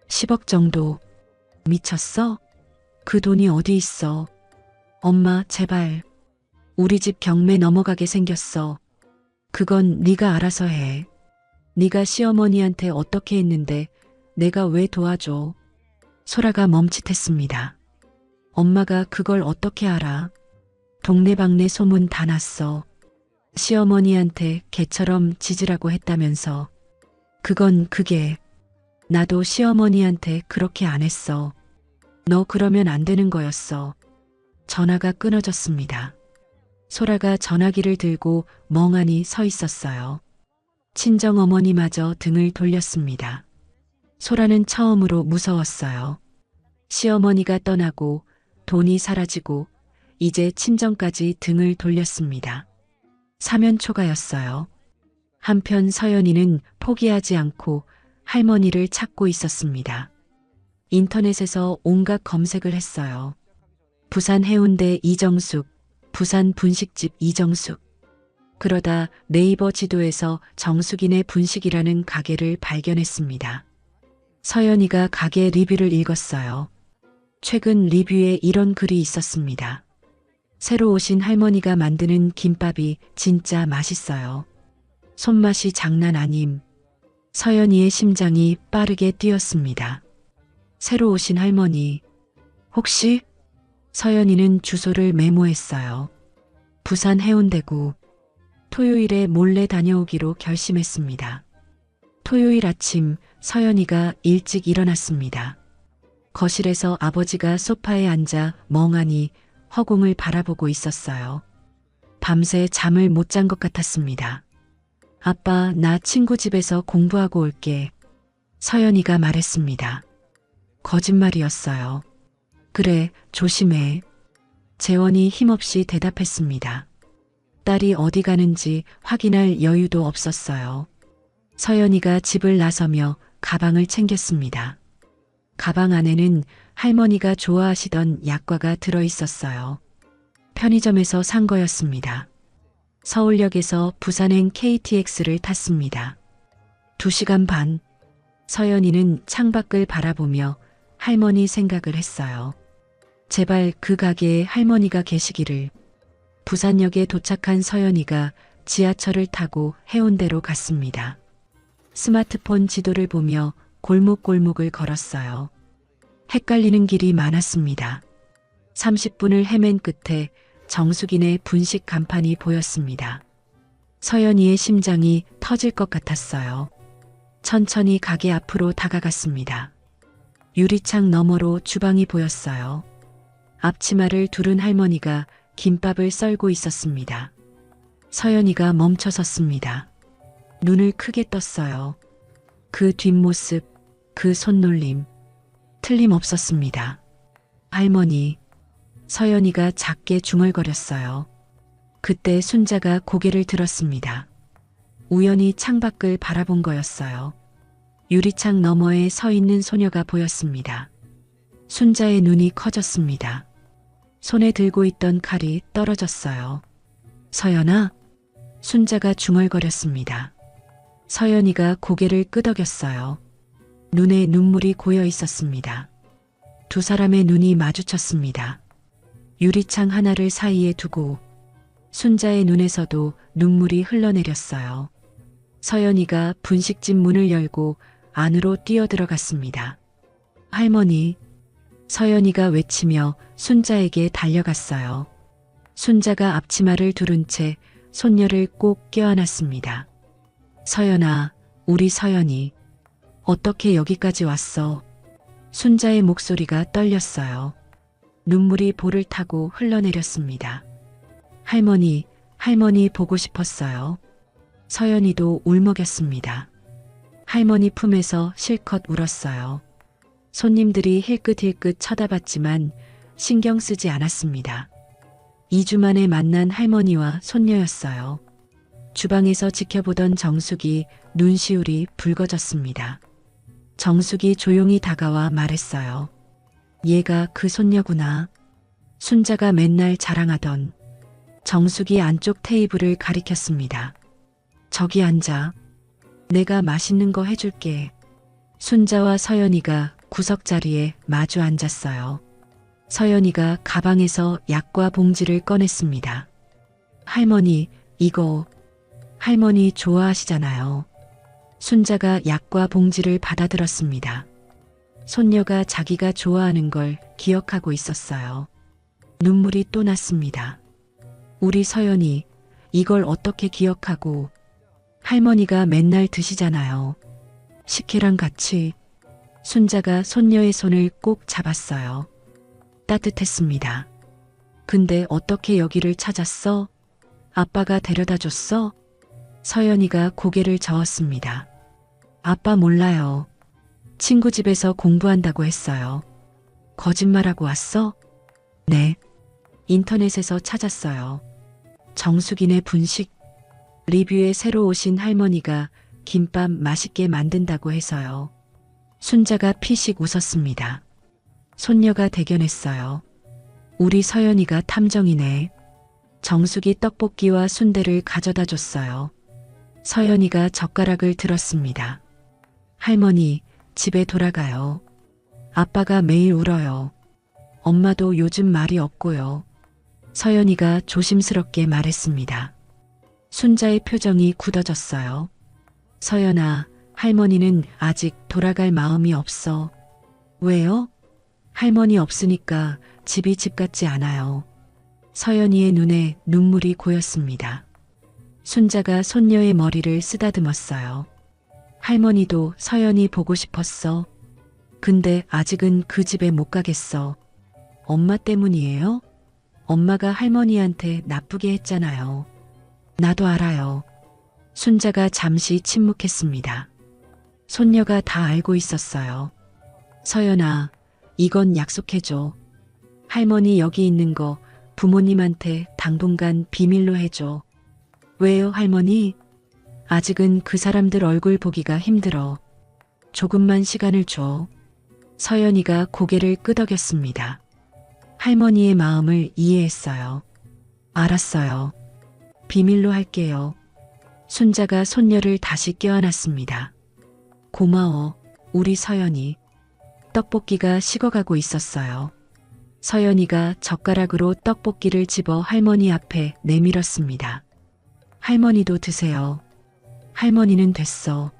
10억 정도. 미쳤어? 그 돈이 어디 있어? 엄마, 제발. 우리 집 경매 넘어가게 생겼어. 그건 네가 알아서 해. 네가 시어머니한테 어떻게 했는데 내가 왜 도와줘? 소라가 멈칫했습니다. 엄마가 그걸 어떻게 알아? 동네방네 소문 다 났어. 시어머니한테 개처럼 짖으라고 했다면서. 그게 나도 시어머니한테 그렇게 안 했어. 너 그러면 안 되는 거였어. 전화가 끊어졌습니다. 소라가 전화기를 들고 멍하니 서 있었어요. 친정어머니마저 등을 돌렸습니다. 소라는 처음으로 무서웠어요. 시어머니가 떠나고 돈이 사라지고 이제 친정까지 등을 돌렸습니다. 사면초가였어요. 한편 서연이는 포기하지 않고 할머니를 찾고 있었습니다. 인터넷에서 온갖 검색을 했어요. 부산 해운대 이정숙, 부산 분식집 이정숙. 그러다 네이버 지도에서 정숙이네 분식이라는 가게를 발견했습니다. 서연이가 가게 리뷰를 읽었어요. 최근 리뷰에 이런 글이 있었습니다. 새로 오신 할머니가 만드는 김밥이 진짜 맛있어요. 손맛이 장난 아님. 서연이의 심장이 빠르게 뛰었습니다. 새로 오신 할머니. 혹시? 서연이는 주소를 메모했어요. 부산 해운대구. 토요일에 몰래 다녀오기로 결심했습니다. 토요일 아침 서연이가 일찍 일어났습니다. 거실에서 아버지가 소파에 앉아 멍하니 허공을 바라보고 있었어요. 밤새 잠을 못 잔 것 같았습니다. 아빠, 나 친구 집에서 공부하고 올게. 서연이가 말했습니다. 거짓말이었어요. 그래, 조심해. 재원이 힘없이 대답했습니다. 딸이 어디 가는지 확인할 여유도 없었어요. 서연이가 집을 나서며 가방을 챙겼습니다. 가방 안에는 할머니가 좋아하시던 약과가 들어 있었어요. 편의점에서 산 거였습니다. 서울역에서 부산행 KTX를 탔습니다. 2시간 반. 서연이는 창밖을 바라보며 할머니 생각을 했어요. 제발 그 가게에 할머니가 계시기를. 부산역에 도착한 서연이가 지하철을 타고 해운대로 갔습니다. 스마트폰 지도를 보며 골목골목을 걸었어요. 헷갈리는 길이 많았습니다. 30분을 헤맨 끝에 정숙이네 분식 간판이 보였습니다. 서연이의 심장이 터질 것 같았어요. 천천히 가게 앞으로 다가갔습니다. 유리창 너머로 주방이 보였어요. 앞치마를 두른 할머니가 김밥을 썰고 있었습니다. 서연이가 멈춰섰습니다. 눈을 크게 떴어요. 그 뒷모습, 그 손놀림, 틀림없었습니다. 할머니. 서연이가 작게 중얼거렸어요. 그때 순자가 고개를 들었습니다. 우연히 창밖을 바라본 거였어요. 유리창 너머에 서 있는 소녀가 보였습니다. 순자의 눈이 커졌습니다. 손에 들고 있던 칼이 떨어졌어요. 서연아? 순자가 중얼거렸습니다. 서연이가 고개를 끄덕였어요. 눈에 눈물이 고여 있었습니다. 두 사람의 눈이 마주쳤습니다. 유리창 하나를 사이에 두고 순자의 눈에서도 눈물이 흘러내렸어요. 서연이가 분식집 문을 열고 안으로 뛰어들어갔습니다. 할머니, 서연이가 외치며 순자에게 달려갔어요. 순자가 앞치마를 두른 채 손녀를 꼭 껴안았습니다. 서연아, 우리 서연이 어떻게 여기까지 왔어? 순자의 목소리가 떨렸어요. 눈물이 볼을 타고 흘러내렸습니다. 할머니 보고 싶었어요. 서연이도 울먹였습니다. 할머니 품에서 실컷 울었어요. 손님들이 힐끗힐끗 쳐다봤지만 신경 쓰지 않았습니다. 2주 만에 만난 할머니와 손녀였어요. 주방에서 지켜보던 정숙이 눈시울이 붉어졌습니다. 정숙이 조용히 다가와 말했어요. 얘가 그 손녀구나. 순자가 맨날 자랑하던. 정숙이 안쪽 테이블을 가리켰습니다. 저기 앉아. 내가 맛있는 거 해줄게. 순자와 서연이가 구석자리에 마주 앉았어요. 서연이가 가방에서 약과 봉지를 꺼냈습니다. 할머니, 이거 할머니 좋아하시잖아요. 순자가 약과 봉지를 받아들었습니다. 손녀가 자기가 좋아하는 걸 기억하고 있었어요. 눈물이 또 났습니다. 우리 서연이 이걸 어떻게 기억하고 할머니가 맨날 드시잖아요. 식혜랑 같이. 순자가 손녀의 손을 꼭 잡았어요. 따뜻했습니다. 근데 어떻게 여기를 찾았어? 아빠가 데려다 줬어? 서연이가 고개를 저었습니다. 아빠 몰라요. 친구 집에서 공부한다고 했어요. 거짓말하고 왔어? 네. 인터넷에서 찾았어요. 정숙이네 분식. 리뷰에 새로 오신 할머니가 김밥 맛있게 만든다고 해서요. 순자가 피식 웃었습니다. 손녀가 대견했어요. 우리 서연이가 탐정이네. 정숙이 떡볶이와 순대를 가져다 줬어요. 서연이가 젓가락을 들었습니다. 할머니, 집에 돌아가요. 아빠가 매일 울어요. 엄마도 요즘 말이 없고요. 서연이가 조심스럽게 말했습니다. 순자의 표정이 굳어졌어요. 서연아, 할머니는 아직 돌아갈 마음이 없어. 왜요? 할머니 없으니까 집이 집 같지 않아요. 서연이의 눈에 눈물이 고였습니다. 순자가 손녀의 머리를 쓰다듬었어요. 할머니도 서연이 보고 싶었어. 근데 아직은 그 집에 못 가겠어. 엄마 때문이에요? 엄마가 할머니한테 나쁘게 했잖아요. 나도 알아요. 순자가 잠시 침묵했습니다. 손녀가 다 알고 있었어요. 서연아, 이건 약속해줘. 할머니 여기 있는 거 부모님한테 당분간 비밀로 해줘. 왜요, 할머니? 아직은 그 사람들 얼굴 보기가 힘들어. 조금만 시간을 줘. 서연이가 고개를 끄덕였습니다. 할머니의 마음을 이해했어요. 알았어요. 비밀로 할게요. 순자가 손녀를 다시 껴안았습니다. 고마워, 우리 서연이. 떡볶이가 식어가고 있었어요. 서연이가 젓가락으로 떡볶이를 집어 할머니 앞에 내밀었습니다. 할머니도 드세요. 할머니는 됐어.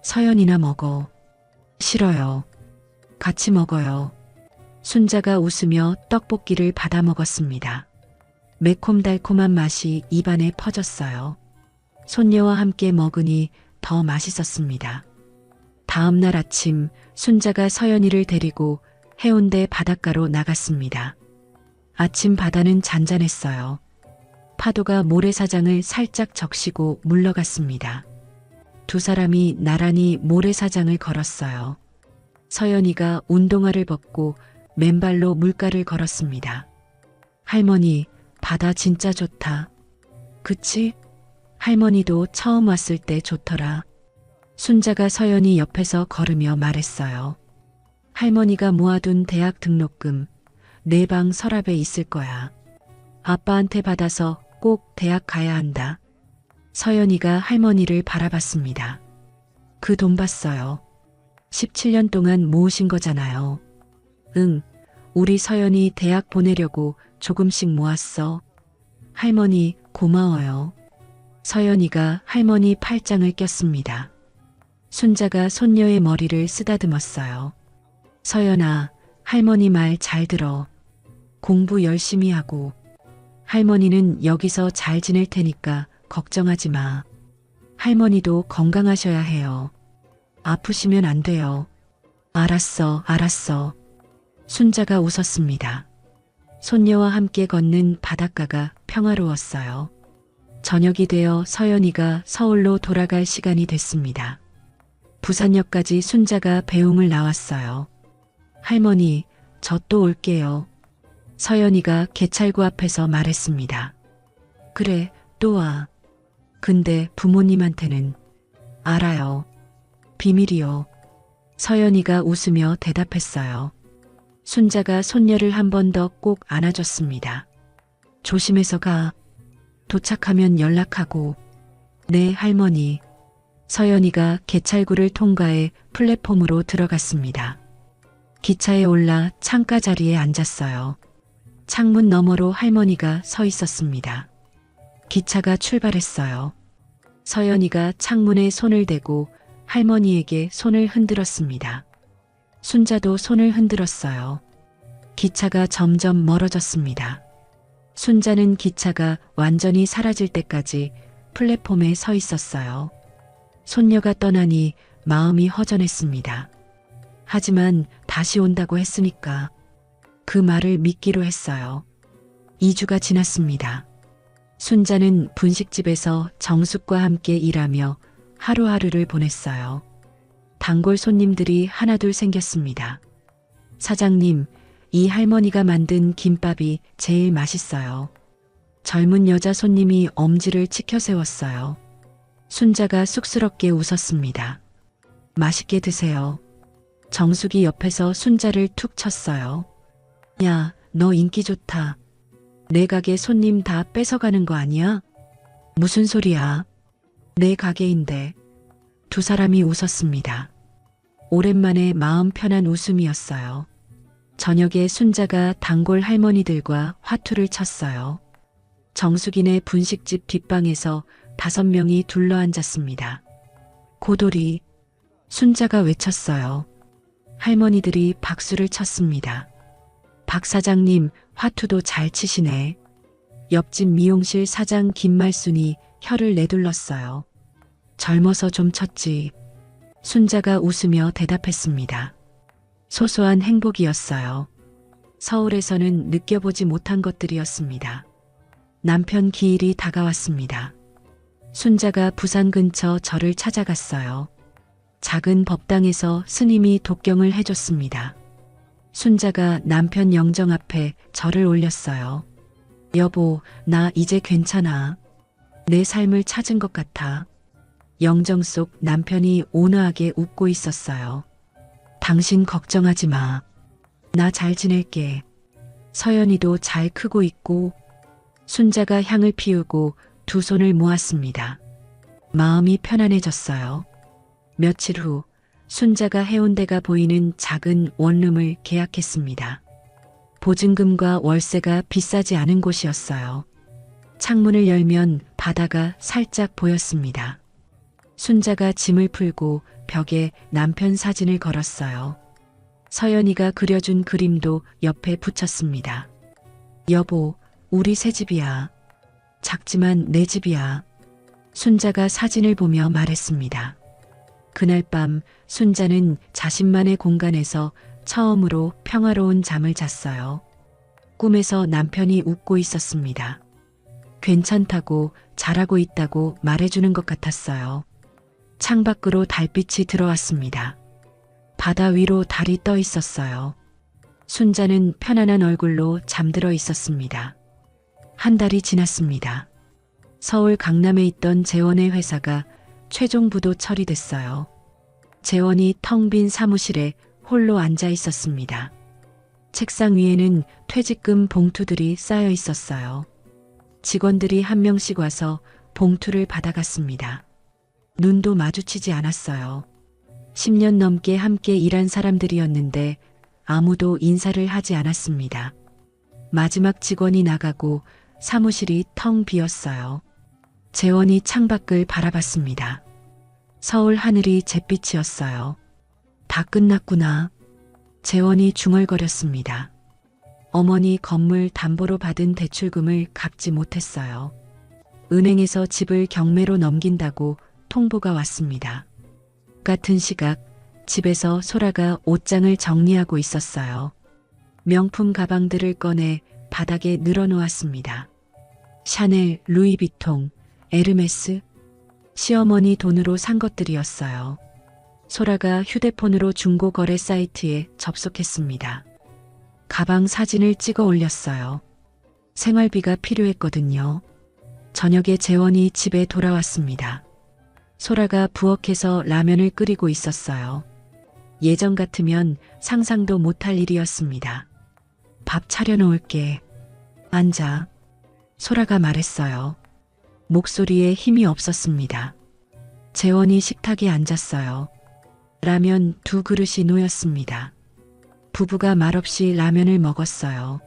서연이나 먹어. 싫어요. 같이 먹어요. 순자가 웃으며 떡볶이를 받아 먹었습니다. 매콤달콤한 맛이 입안에 퍼졌어요. 손녀와 함께 먹으니 더 맛있었습니다. 다음 날 아침 순자가 서연이를 데리고 해운대 바닷가로 나갔습니다. 아침 바다는 잔잔했어요. 파도가 모래사장을 살짝 적시고 물러갔습니다. 두 사람이 나란히 모래사장을 걸었어요. 서연이가 운동화를 벗고 맨발로 물가를 걸었습니다. 할머니, 바다 진짜 좋다. 그치? 할머니도 처음 왔을 때 좋더라. 순자가 서연이 옆에서 걸으며 말했어요. 할머니가 모아둔 대학 등록금 내 방 서랍에 있을 거야. 아빠한테 받아서 꼭 대학 가야 한다. 서연이가 할머니를 바라봤습니다. 그 돈 봤어요. 17년 동안 모으신 거잖아요. 응, 우리 서연이 대학 보내려고 조금씩 모았어. 할머니 고마워요. 서연이가 할머니 팔짱을 꼈습니다. 순자가 손녀의 머리를 쓰다듬었어요. 서연아, 할머니 말 잘 들어. 공부 열심히 하고. 할머니는 여기서 잘 지낼 테니까 걱정하지 마. 할머니도 건강하셔야 해요. 아프시면 안 돼요. 알았어, 알았어. 순자가 웃었습니다. 손녀와 함께 걷는 바닷가가 평화로웠어요. 저녁이 되어 서연이가 서울로 돌아갈 시간이 됐습니다. 부산역까지 순자가 배웅을 나왔어요. 할머니, 저 또 올게요. 서연이가 개찰구 앞에서 말했습니다. 그래, 또 와. 근데 부모님한테는 알아요. 비밀이요. 서연이가 웃으며 대답했어요. 순자가 손녀를 한 번 더 꼭 안아줬습니다. 조심해서 가. 도착하면 연락하고. 네, 할머니. 서연이가 개찰구를 통과해 플랫폼으로 들어갔습니다. 기차에 올라 창가 자리에 앉았어요. 창문 너머로 할머니가 서 있었습니다. 기차가 출발했어요. 서연이가 창문에 손을 대고 할머니에게 손을 흔들었습니다. 순자도 손을 흔들었어요. 기차가 점점 멀어졌습니다. 순자는 기차가 완전히 사라질 때까지 플랫폼에 서 있었어요. 손녀가 떠나니 마음이 허전했습니다. 하지만 다시 온다고 했으니까 그 말을 믿기로 했어요. 2주가 지났습니다. 순자는 분식집에서 정숙과 함께 일하며 하루하루를 보냈어요. 단골 손님들이 하나둘 생겼습니다. 사장님, 이 할머니가 만든 김밥이 제일 맛있어요. 젊은 여자 손님이 엄지를 치켜 세웠어요. 순자가 쑥스럽게 웃었습니다. 맛있게 드세요. 정숙이 옆에서 순자를 툭 쳤어요. 야, 너 인기 좋다. 내 가게 손님 다 뺏어가는 거 아니야? 무슨 소리야? 내 가게인데. 두 사람이 웃었습니다. 오랜만에 마음 편한 웃음이었어요. 저녁에 순자가 단골 할머니들과 화투를 쳤어요. 정숙이네 분식집 뒷방에서 5명이 둘러앉았습니다. 고돌이. 순자가 외쳤어요. 할머니들이 박수를 쳤습니다. 박 사장님, 화투도 잘 치시네. 옆집 미용실 사장 김말순이 혀를 내둘렀어요. 젊어서 좀 쳤지. 순자가 웃으며 대답했습니다. 소소한 행복이었어요. 서울에서는 느껴보지 못한 것들이었습니다. 남편 기일이 다가왔습니다. 순자가 부산 근처 절을 찾아갔어요. 작은 법당에서 스님이 독경을 해줬습니다. 순자가 남편 영정 앞에 절을 올렸어요. 여보, 나 이제 괜찮아. 내 삶을 찾은 것 같아. 영정 속 남편이 온화하게 웃고 있었어요. 당신 걱정하지 마. 나 잘 지낼게. 서연이도 잘 크고 있고. 순자가 향을 피우고 두 손을 모았습니다. 마음이 편안해졌어요. 며칠 후 순자가 해운대가 보이는 작은 원룸을 계약했습니다. 보증금과 월세가 비싸지 않은 곳이었어요. 창문을 열면 바다가 살짝 보였습니다. 순자가 짐을 풀고 벽에 남편 사진을 걸었어요. 서연이가 그려준 그림도 옆에 붙였습니다. 여보, 우리 새 집이야. 작지만 내 집이야. 순자가 사진을 보며 말했습니다. 그날 밤 순자는 자신만의 공간에서 처음으로 평화로운 잠을 잤어요. 꿈에서 남편이 웃고 있었습니다. 괜찮다고, 잘하고 있다고 말해주는 것 같았어요. 창밖으로 달빛이 들어왔습니다. 바다 위로 달이 떠 있었어요. 순자는 편안한 얼굴로 잠들어 있었습니다. 한 달이 지났습니다. 서울 강남에 있던 재원의 회사가 최종 부도 처리됐어요. 재원이 텅 빈 사무실에 홀로 앉아 있었습니다. 책상 위에는 퇴직금 봉투들이 쌓여 있었어요. 직원들이 한 명씩 와서 봉투를 받아갔습니다. 눈도 마주치지 않았어요. 10년 넘게 함께 일한 사람들이었는데 아무도 인사를 하지 않았습니다. 마지막 직원이 나가고 사무실이 텅 비었어요. 재원이 창밖을 바라봤습니다. 서울 하늘이 잿빛이었어요. 다 끝났구나. 재원이 중얼거렸습니다. 어머니 건물 담보로 받은 대출금을 갚지 못했어요. 은행에서 집을 경매로 넘긴다고 통보가 왔습니다. 같은 시각 집에서 소라가 옷장을 정리하고 있었어요. 명품 가방들을 꺼내 바닥에 늘어놓았습니다. 샤넬, 루이비통, 에르메스, 시어머니 돈으로 산 것들이었어요. 소라가 휴대폰으로 중고거래 사이트에 접속했습니다. 가방 사진을 찍어 올렸어요. 생활비가 필요했거든요. 저녁에 재원이 집에 돌아왔습니다. 소라가 부엌에서 라면을 끓이고 있었어요. 예전 같으면 상상도 못할 일이었습니다. 밥 차려놓을게. 앉아. 소라가 말했어요. 목소리에 힘이 없었습니다. 재원이 식탁에 앉았어요. 라면 2그릇이 놓였습니다. 부부가 말없이 라면을 먹었어요.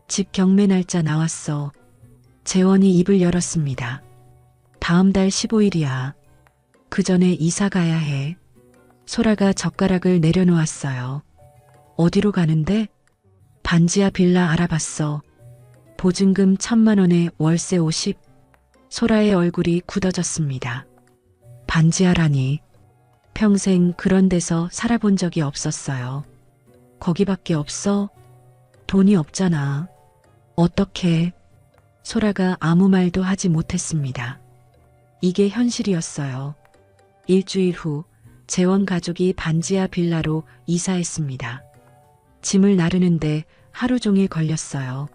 집 경매 날짜 나왔어. 재원이 입을 열었습니다. 다음 달 15일이야. 그 전에 이사 가야 해. 소라가 젓가락을 내려놓았어요. 어디로 가는데? 반지하 빌라 알아봤어. 보증금 1,000만 원에 월세 50. 소라의 얼굴이 굳어졌습니다. 반지하라니. 평생 그런 데서 살아본 적이 없었어요. 거기밖에 없어? 돈이 없잖아. 어떻게? 소라가 아무 말도 하지 못했습니다. 이게 현실이었어요. 일주일 후 재원 가족이 반지하 빌라로 이사했습니다. 짐을 나르는데 하루 종일 걸렸어요.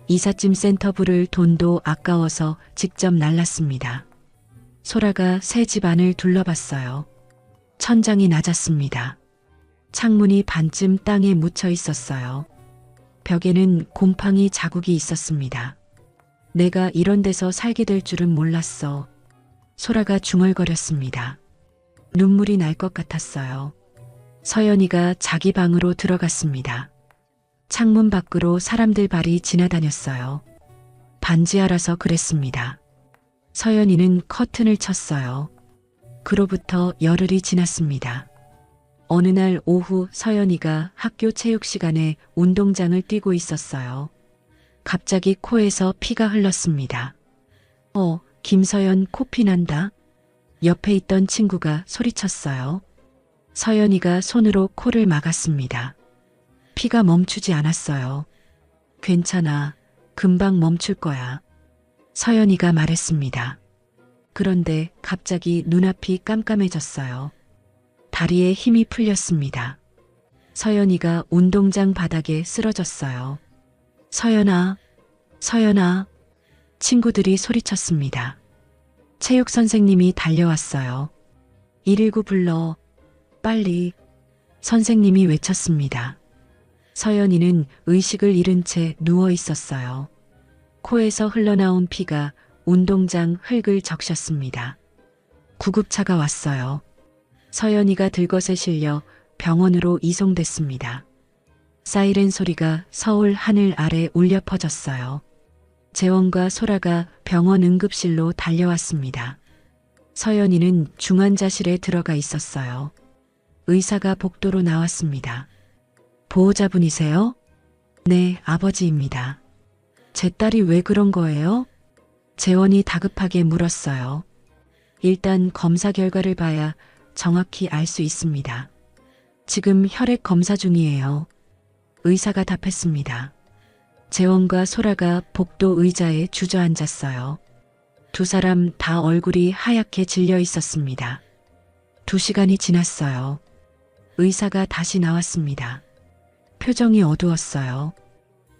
이삿짐 센터 부를 돈도 아까워서 직접 날랐습니다. 소라가 새 집 안을 둘러봤어요. 천장이 낮았습니다. 창문이 반쯤 땅에 묻혀 있었어요. 벽에는 곰팡이 자국이 있었습니다. 내가 이런 데서 살게 될 줄은 몰랐어. 소라가 중얼거렸습니다. 눈물이 날 것 같았어요. 서연이가 자기 방으로 들어갔습니다. 창문 밖으로 사람들 발이 지나다녔어요. 반지하라서 그랬습니다. 서연이는 커튼을 쳤어요. 그로부터 열흘이 지났습니다. 어느 날 오후 서연이가 학교 체육 시간에 운동장을 뛰고 있었어요. 갑자기 코에서 피가 흘렀습니다. 김서연 코피 난다. 옆에 있던 친구가 소리쳤어요. 서연이가 손으로 코를 막았습니다. 피가 멈추지 않았어요. 괜찮아. 금방 멈출 거야. 서연이가 말했습니다. 그런데 갑자기 눈앞이 깜깜해졌어요. 다리에 힘이 풀렸습니다. 서연이가 운동장 바닥에 쓰러졌어요. 서연아, 서연아. 친구들이 소리쳤습니다. 체육 선생님이 달려왔어요. 119 불러. 빨리. 선생님이 외쳤습니다. 서연이는 의식을 잃은 채 누워 있었어요. 코에서 흘러나온 피가 운동장 흙을 적셨습니다. 구급차가 왔어요. 서연이가 들것에 실려 병원으로 이송됐습니다. 사이렌 소리가 서울 하늘 아래 울려 퍼졌어요. 재원과 소라가 병원 응급실로 달려왔습니다. 서연이는 중환자실에 들어가 있었어요. 의사가 복도로 나왔습니다. 보호자분이세요? 네, 아버지입니다. 제 딸이 왜 그런 거예요? 재원이 다급하게 물었어요. 일단 검사 결과를 봐야 정확히 알 수 있습니다. 지금 혈액 검사 중이에요. 의사가 답했습니다. 재원과 소라가 복도 의자에 주저앉았어요. 두 사람 다 얼굴이 하얗게 질려 있었습니다. 2시간이 지났어요. 의사가 다시 나왔습니다. 표정이 어두웠어요.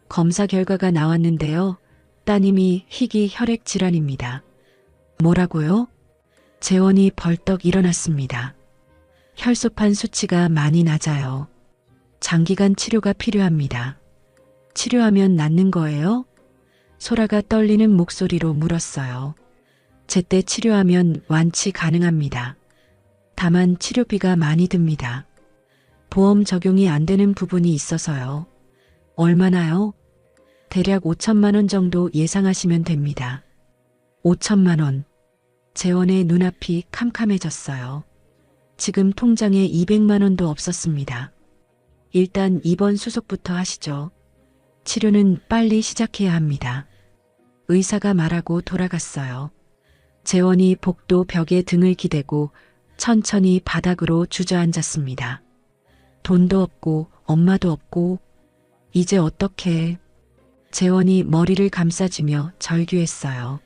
검사 결과가 나왔는데요. 따님이 희귀 혈액 질환입니다. 뭐라고요? 재원이 벌떡 일어났습니다. 혈소판 수치가 많이 낮아요. 장기간 치료가 필요합니다. 치료하면 낫는 거예요? 소라가 떨리는 목소리로 물었어요. 제때 치료하면 완치 가능합니다. 다만 치료비가 많이 듭니다. 보험 적용이 안 되는 부분이 있어서요. 얼마나요? 대략 5천만 원 정도 예상하시면 됩니다. 5천만 원. 재원의 눈앞이 캄캄해졌어요. 지금 통장에 200만 원도 없었습니다. 일단 입원 수속부터 하시죠. 치료는 빨리 시작해야 합니다. 의사가 말하고 돌아갔어요. 재원이 복도 벽에 등을 기대고 천천히 바닥으로 주저앉았습니다. 돈도 없고 엄마도 없고 이제 어떡해. 재원이 머리를 감싸주며 절규했어요.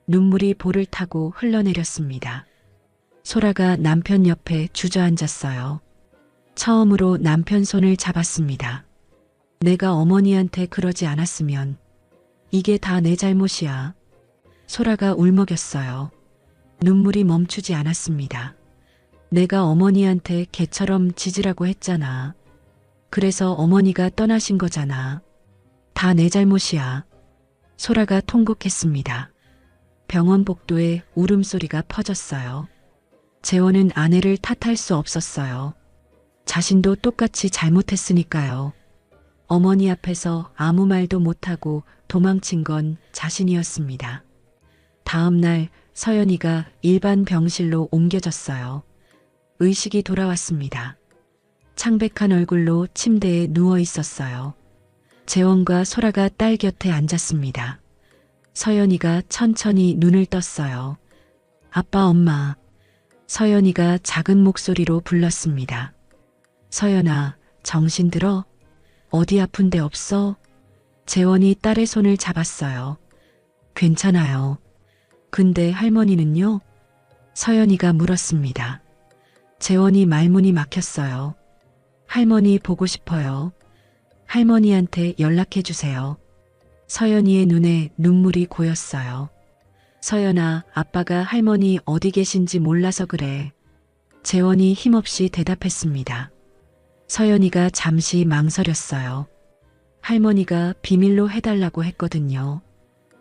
눈물이 볼을 타고 흘러내렸습니다. 소라가 남편 옆에 주저앉았어요. 처음으로 남편 손을 잡았습니다. 내가 어머니한테 그러지 않았으면 이게 다 내 잘못이야. 소라가 울먹였어요. 눈물이 멈추지 않았습니다. 내가 어머니한테 개처럼 짖으라고 했잖아. 그래서 어머니가 떠나신 거잖아. 다 내 잘못이야. 소라가 통곡했습니다. 병원 복도에 울음소리가 퍼졌어요. 재원은 아내를 탓할 수 없었어요. 자신도 똑같이 잘못했으니까요. 어머니 앞에서 아무 말도 못하고 도망친 건 자신이었습니다. 다음 날 서연이가 일반 병실로 옮겨졌어요. 의식이 돌아왔습니다. 창백한 얼굴로 침대에 누워 있었어요. 재원과 소라가 딸 곁에 앉았습니다. 서연이가 천천히 눈을 떴어요. 아빠, 엄마. 서연이가 작은 목소리로 불렀습니다. 서연아, 정신 들어? 어디 아픈 데 없어? 재원이 딸의 손을 잡았어요. 괜찮아요. 근데 할머니는요? 서연이가 물었습니다. 재원이 말문이 막혔어요. 할머니 보고 싶어요. 할머니한테 연락해 주세요. 서연이의 눈에 눈물이 고였어요. 서연아, 아빠가 할머니 어디 계신지 몰라서 그래. 재원이 힘없이 대답했습니다. 서연이가 잠시 망설였어요. 할머니가 비밀로 해달라고 했거든요.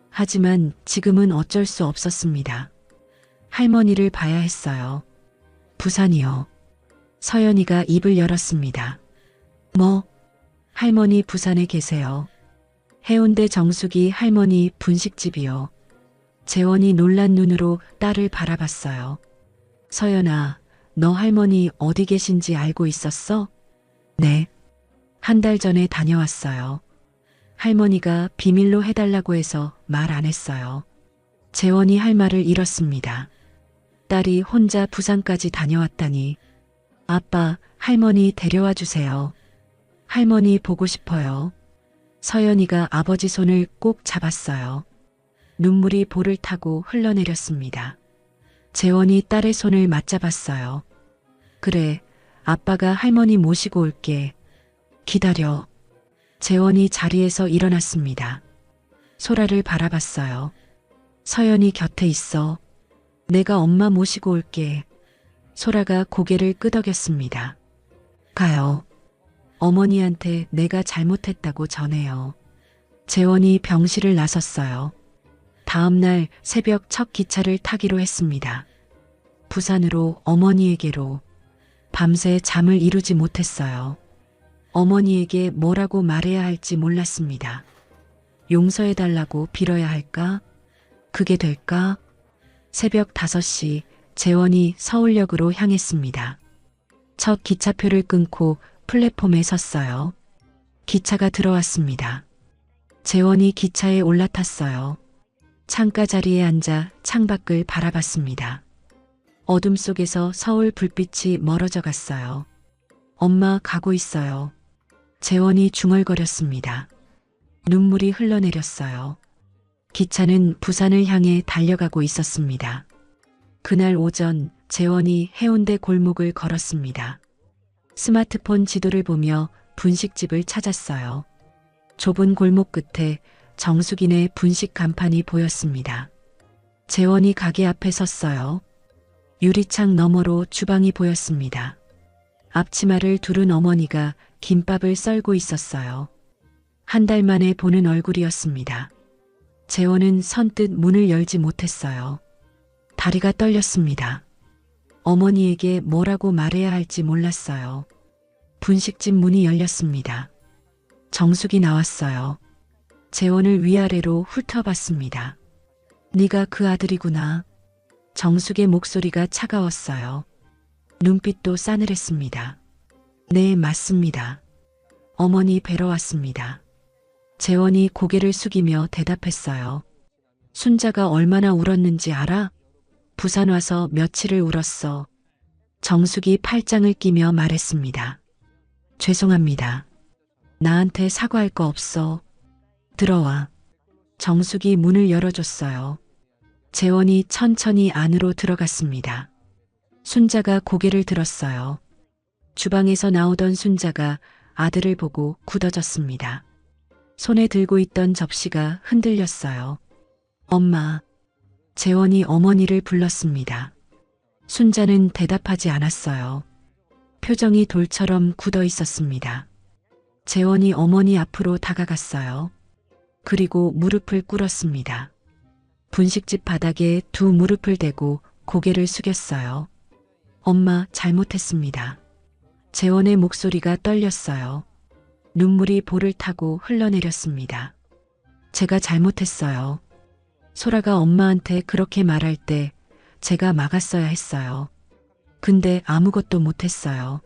하지만 지금은 어쩔 수 없었습니다. 할머니를 봐야 했어요. 부산이요. 서연이가 입을 열었습니다. 뭐? 할머니 부산에 계세요. 해운대 정숙이 할머니 분식집이요. 재원이 놀란 눈으로 딸을 바라봤어요. 서연아, 너 할머니 어디 계신지 알고 있었어? 네. 한 달 전에 다녀왔어요. 할머니가 비밀로 해달라고 해서 말 안 했어요. 재원이 할 말을 잃었습니다. 딸이 혼자 부산까지 다녀왔다니. 아빠, 할머니 데려와 주세요. 할머니 보고 싶어요. 서연이가 아버지 손을 꼭 잡았어요. 눈물이 볼을 타고 흘러내렸습니다. 재원이 딸의 손을 맞잡았어요. 그래, 아빠가 할머니 모시고 올게. 기다려. 재원이 자리에서 일어났습니다. 소라를 바라봤어요. 서연이 곁에 있어. 내가 엄마 모시고 올게. 소라가 고개를 끄덕였습니다. 가요. 어머니한테 내가 잘못했다고 전해요. 재원이 병실을 나섰어요. 다음 날 새벽 첫 기차를 타기로 했습니다. 부산으로, 어머니에게로. 밤새 잠을 이루지 못했어요. 어머니에게 뭐라고 말해야 할지 몰랐습니다. 용서해달라고 빌어야 할까? 그게 될까? 새벽 5시 재원이 서울역으로 향했습니다. 첫 기차표를 끊고 플랫폼에 섰어요. 기차가 들어왔습니다. 재원이 기차에 올라탔어요. 창가 자리에 앉아 창밖을 바라봤습니다. 어둠 속에서 서울 불빛이 멀어져 갔어요. 엄마 가고 있어요. 재원이 중얼거렸습니다. 눈물이 흘러내렸어요. 기차는 부산을 향해 달려가고 있었습니다. 그날 오전 재원이 해운대 골목을 걸었습니다. 스마트폰 지도를 보며 분식집을 찾았어요. 좁은 골목 끝에 정숙이네 분식 간판이 보였습니다. 재원이 가게 앞에 섰어요. 유리창 너머로 주방이 보였습니다. 앞치마를 두른 어머니가 김밥을 썰고 있었어요. 한 달 만에 보는 얼굴이었습니다. 재원은 선뜻 문을 열지 못했어요. 다리가 떨렸습니다. 어머니에게 뭐라고 말해야 할지 몰랐어요. 분식집 문이 열렸습니다. 정숙이 나왔어요. 재원을 위아래로 훑어봤습니다. 네가 그 아들이구나. 정숙의 목소리가 차가웠어요. 눈빛도 싸늘했습니다. 네, 맞습니다. 어머니 뵈러 왔습니다. 재원이 고개를 숙이며 대답했어요. 순자가 얼마나 울었는지 알아? 부산 와서 며칠을 울었어. 정숙이 팔짱을 끼며 말했습니다. 죄송합니다. 나한테 사과할 거 없어. 들어와. 정숙이 문을 열어줬어요. 재원이 천천히 안으로 들어갔습니다. 순자가 고개를 들었어요. 주방에서 나오던 순자가 아들을 보고 굳어졌습니다. 손에 들고 있던 접시가 흔들렸어요. 엄마. 재원이 어머니를 불렀습니다. 순자는 대답하지 않았어요. 표정이 돌처럼 굳어 있었습니다. 재원이 어머니 앞으로 다가갔어요. 그리고 무릎을 꿇었습니다. 분식집 바닥에 두 무릎을 대고 고개를 숙였어요. 엄마, 잘못했습니다. 재원의 목소리가 떨렸어요. 눈물이 볼을 타고 흘러내렸습니다. 제가 잘못했어요. 소라가 엄마한테 그렇게 말할 때 제가 막았어야 했어요. 근데 아무것도 못했어요.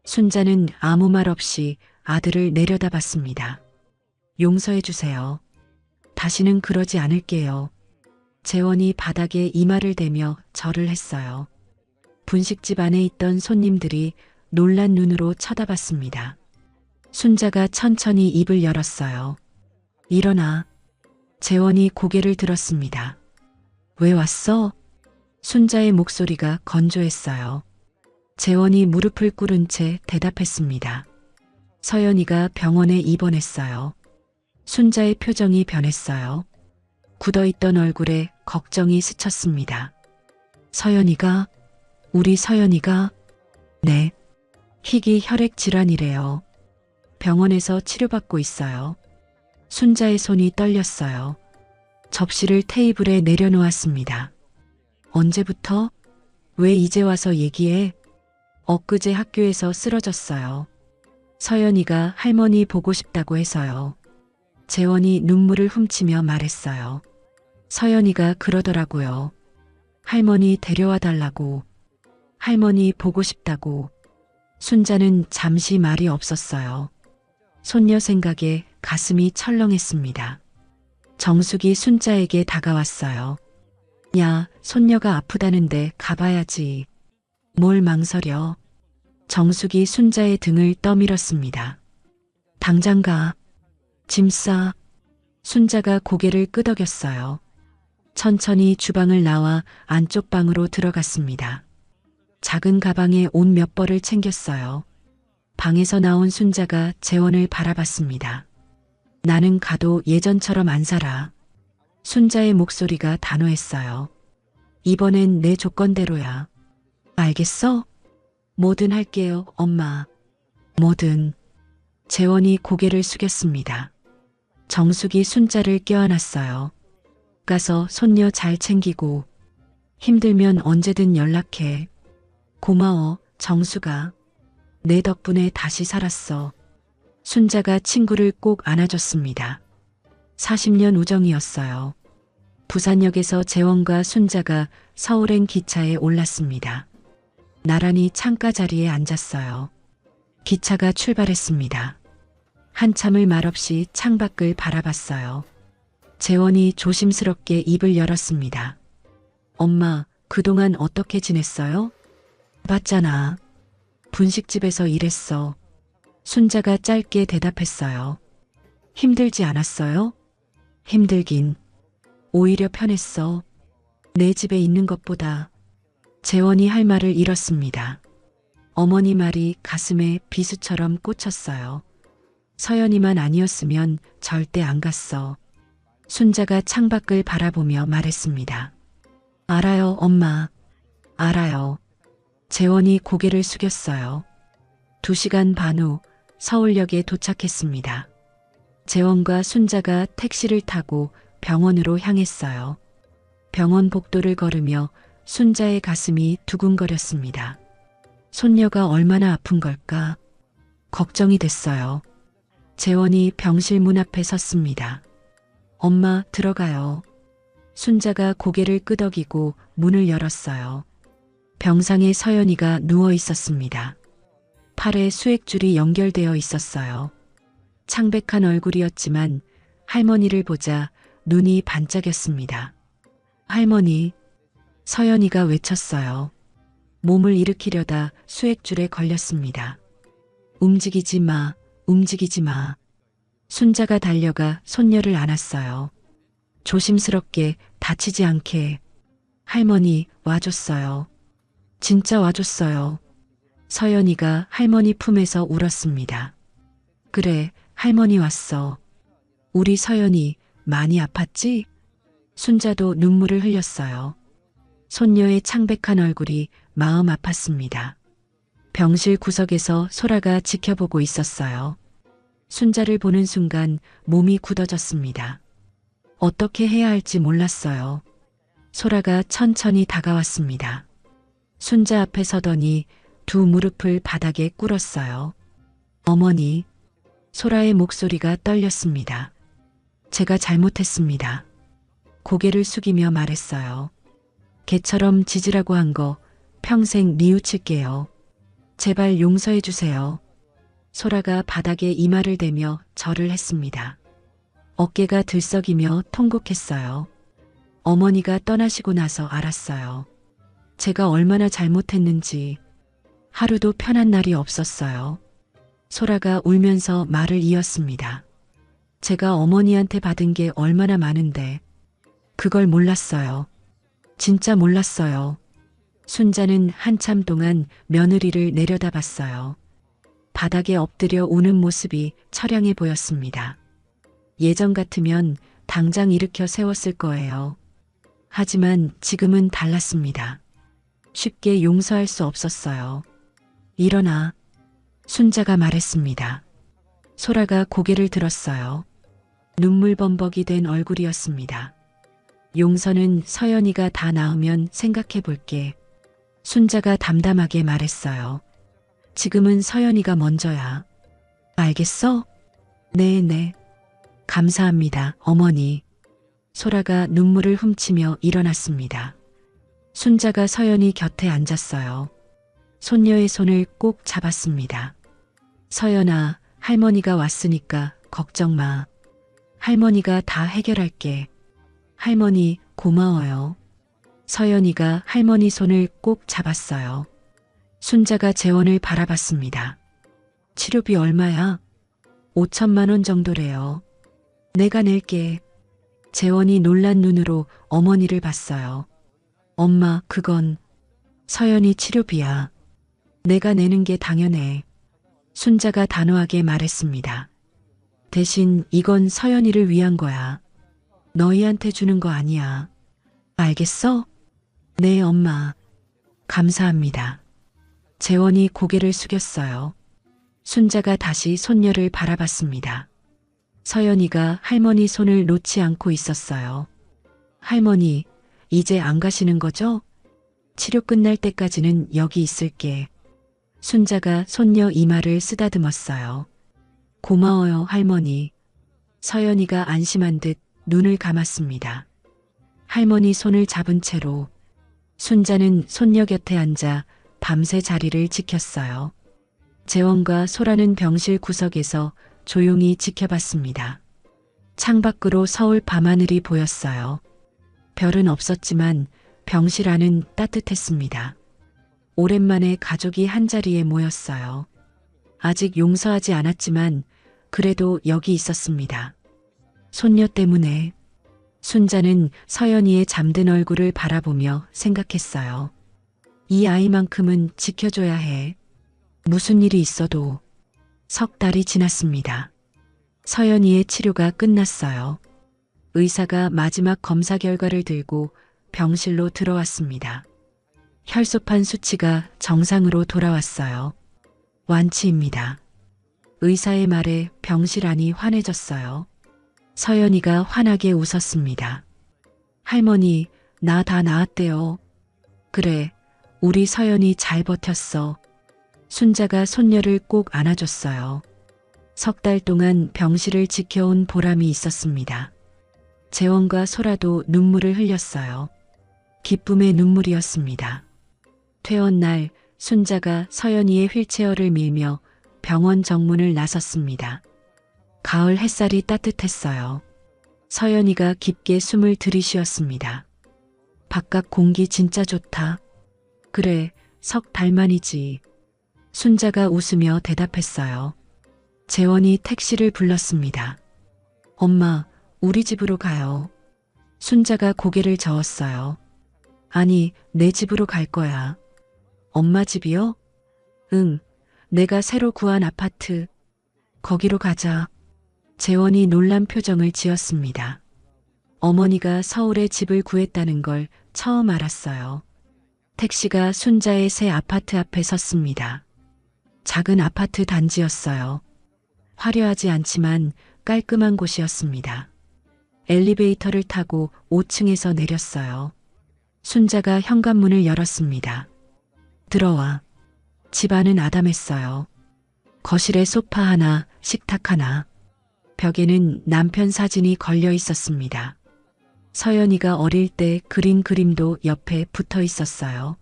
순자는 아무 말 없이 아들을 내려다봤습니다. 용서해 주세요. 다시는 그러지 않을게요. 재원이 바닥에 이마를 대며 절을 했어요. 분식집 안에 있던 손님들이 놀란 눈으로 쳐다봤습니다. 순자가 천천히 입을 열었어요. 일어나. 재원이 고개를 들었습니다. 왜 왔어? 순자의 목소리가 건조했어요. 재원이 무릎을 꿇은 채 대답했습니다. 서연이가 병원에 입원했어요. 순자의 표정이 변했어요. 굳어있던 얼굴에 걱정이 스쳤습니다. 서연이가? 우리 서연이가? 네. 희귀 혈액 질환이래요. 병원에서 치료받고 있어요. 순자의 손이 떨렸어요. 접시를 테이블에 내려놓았습니다. 언제부터? 왜 이제 와서 얘기해? 엊그제 학교에서 쓰러졌어요. 서연이가 할머니 보고 싶다고 해서요. 재원이 눈물을 훔치며 말했어요. 서연이가 그러더라고요. 할머니 데려와 달라고. 할머니 보고 싶다고. 순자는 잠시 말이 없었어요. 손녀 생각에 가슴이 철렁했습니다. 정숙이 순자에게 다가왔어요. 야, 손녀가 아프다는데 가봐야지. 뭘 망설여. 정숙이 순자의 등을 떠밀었습니다. 당장 가. 짐 싸. 순자가 고개를 끄덕였어요. 천천히 주방을 나와 안쪽 방으로 들어갔습니다. 작은 가방에 옷 몇 벌을 챙겼어요. 방에서 나온 순자가 재원을 바라봤습니다. 나는 가도 예전처럼 안 살아. 순자의 목소리가 단호했어요. 이번엔 내 조건대로야. 알겠어? 뭐든 할게요, 엄마. 뭐든. 재원이 고개를 숙였습니다. 정숙이 순자를 껴안았어요. 가서 손녀 잘 챙기고 힘들면 언제든 연락해. 고마워, 정숙아. 내 덕분에 다시 살았어. 순자가 친구를 꼭 안아줬습니다. 40년 우정이었어요. 부산역에서 재원과 순자가 서울행 기차에 올랐습니다. 나란히 창가 자리에 앉았어요. 기차가 출발했습니다. 한참을 말없이 창밖을 바라봤어요. 재원이 조심스럽게 입을 열었습니다. 엄마, 그동안 어떻게 지냈어요? 봤잖아. 분식집에서 일했어. 순자가 짧게 대답했어요. 힘들지 않았어요? 힘들긴. 오히려 편했어. 내 집에 있는 것보다. 재원이 할 말을 잃었습니다. 어머니 말이 가슴에 비수처럼 꽂혔어요. 서연이만 아니었으면 절대 안 갔어. 순자가 창밖을 바라보며 말했습니다. 알아요, 엄마. 알아요. 재원이 고개를 숙였어요. 2시간 반 후 서울역에 도착했습니다. 재원과 순자가 택시를 타고 병원으로 향했어요. 병원 복도를 걸으며 순자의 가슴이 두근거렸습니다. 손녀가 얼마나 아픈 걸까? 걱정이 됐어요. 재원이 병실 문 앞에 섰습니다. 엄마, 들어가요. 순자가 고개를 끄덕이고 문을 열었어요. 병상에 서연이가 누워 있었습니다. 팔에 수액줄이 연결되어 있었어요. 창백한 얼굴이었지만 할머니를 보자 눈이 반짝였습니다. 할머니, 서연이가 외쳤어요. 몸을 일으키려다 수액줄에 걸렸습니다. 움직이지 마, 움직이지 마. 순자가 달려가 손녀를 안았어요. 조심스럽게 다치지 않게. 할머니 와줬어요. 진짜 와줬어요. 서연이가 할머니 품에서 울었습니다. 그래, 할머니 왔어. 우리 서연이 많이 아팠지? 순자도 눈물을 흘렸어요. 손녀의 창백한 얼굴이 마음 아팠습니다. 병실 구석에서 소라가 지켜보고 있었어요. 순자를 보는 순간 몸이 굳어졌습니다. 어떻게 해야 할지 몰랐어요. 소라가 천천히 다가왔습니다. 순자 앞에 서더니 두 무릎을 바닥에 꿇었어요. 어머니, 소라의 목소리가 떨렸습니다. 제가 잘못했습니다. 고개를 숙이며 말했어요. 개처럼 짖으라고 한 거 평생 뉘우칠게요. 제발 용서해 주세요. 소라가 바닥에 이마를 대며 절을 했습니다. 어깨가 들썩이며 통곡했어요. 어머니가 떠나시고 나서 알았어요. 제가 얼마나 잘못했는지. 하루도 편한 날이 없었어요. 소라가 울면서 말을 이었습니다. 제가 어머니한테 받은 게 얼마나 많은데 그걸 몰랐어요. 진짜 몰랐어요. 순자는 한참 동안 며느리를 내려다봤어요. 바닥에 엎드려 우는 모습이 처량해 보였습니다. 예전 같으면 당장 일으켜 세웠을 거예요. 하지만 지금은 달랐습니다. 쉽게 용서할 수 없었어요. 일어나. 순자가 말했습니다. 소라가 고개를 들었어요. 눈물 범벅이 된 얼굴이었습니다. 용서는 서연이가 다 나으면 생각해 볼게. 순자가 담담하게 말했어요. 지금은 서연이가 먼저야. 알겠어? 네네. 감사합니다, 어머니. 소라가 눈물을 훔치며 일어났습니다. 순자가 서연이 곁에 앉았어요. 손녀의 손을 꼭 잡았습니다. 서연아, 할머니가 왔으니까 걱정 마. 할머니가 다 해결할게. 할머니, 고마워요. 서연이가 할머니 손을 꼭 잡았어요. 순자가 재원을 바라봤습니다. 치료비 얼마야? 5천만 원 정도래요. 내가 낼게. 재원이 놀란 눈으로 어머니를 봤어요. 엄마, 그건 서연이 치료비야. 내가 내는 게 당연해. 순자가 단호하게 말했습니다. 대신 이건 서연이를 위한 거야. 너희한테 주는 거 아니야. 알겠어? 네, 엄마. 감사합니다. 재원이 고개를 숙였어요. 순자가 다시 손녀를 바라봤습니다. 서연이가 할머니 손을 놓지 않고 있었어요. 할머니, 이제 안 가시는 거죠? 치료 끝날 때까지는 여기 있을게. 순자가 손녀 이마를 쓰다듬었어요. 고마워요, 할머니. 서연이가 안심한 듯 눈을 감았습니다. 할머니 손을 잡은 채로 순자는 손녀 곁에 앉아 밤새 자리를 지켰어요. 재원과 소라는 병실 구석에서 조용히 지켜봤습니다. 창밖으로 서울 밤하늘이 보였어요. 별은 없었지만 병실 안은 따뜻했습니다. 오랜만에 가족이 한자리에 모였어요. 아직 용서하지 않았지만 그래도 여기 있었습니다. 손녀 때문에. 순자는 서연이의 잠든 얼굴을 바라보며 생각했어요. 이 아이만큼은 지켜줘야 해. 무슨 일이 있어도. 석 달이 지났습니다. 서연이의 치료가 끝났어요. 의사가 마지막 검사 결과를 들고 병실로 들어왔습니다. 혈소판 수치가 정상으로 돌아왔어요. 완치입니다. 의사의 말에 병실 안이 환해졌어요. 서연이가 환하게 웃었습니다. 할머니, 나 다 나았대요. 그래, 우리 서연이 잘 버텼어. 순자가 손녀를 꼭 안아줬어요. 석 달 동안 병실을 지켜온 보람이 있었습니다. 재원과 소라도 눈물을 흘렸어요. 기쁨의 눈물이었습니다. 퇴원 날 순자가 서연이의 휠체어를 밀며 병원 정문을 나섰습니다. 가을 햇살이 따뜻했어요. 서연이가 깊게 숨을 들이쉬었습니다. 바깥 공기 진짜 좋다. 그래, 석 달만이지. 순자가 웃으며 대답했어요. 재원이 택시를 불렀습니다. 엄마, 우리 집으로 가요. 순자가 고개를 저었어요. 아니, 내 집으로 갈 거야. 엄마 집이요? 응, 내가 새로 구한 아파트. 거기로 가자. 재원이 놀란 표정을 지었습니다. 어머니가 서울에 집을 구했다는 걸 처음 알았어요. 택시가 순자의 새 아파트 앞에 섰습니다. 작은 아파트 단지였어요. 화려하지 않지만 깔끔한 곳이었습니다. 엘리베이터를 타고 5층에서 내렸어요. 순자가 현관문을 열었습니다. 들어와. 집 안은 아담했어요. 거실에 소파 하나, 식탁 하나. 벽에는 남편 사진이 걸려 있었습니다. 서연이가 어릴 때 그린 그림도 옆에 붙어 있었어요.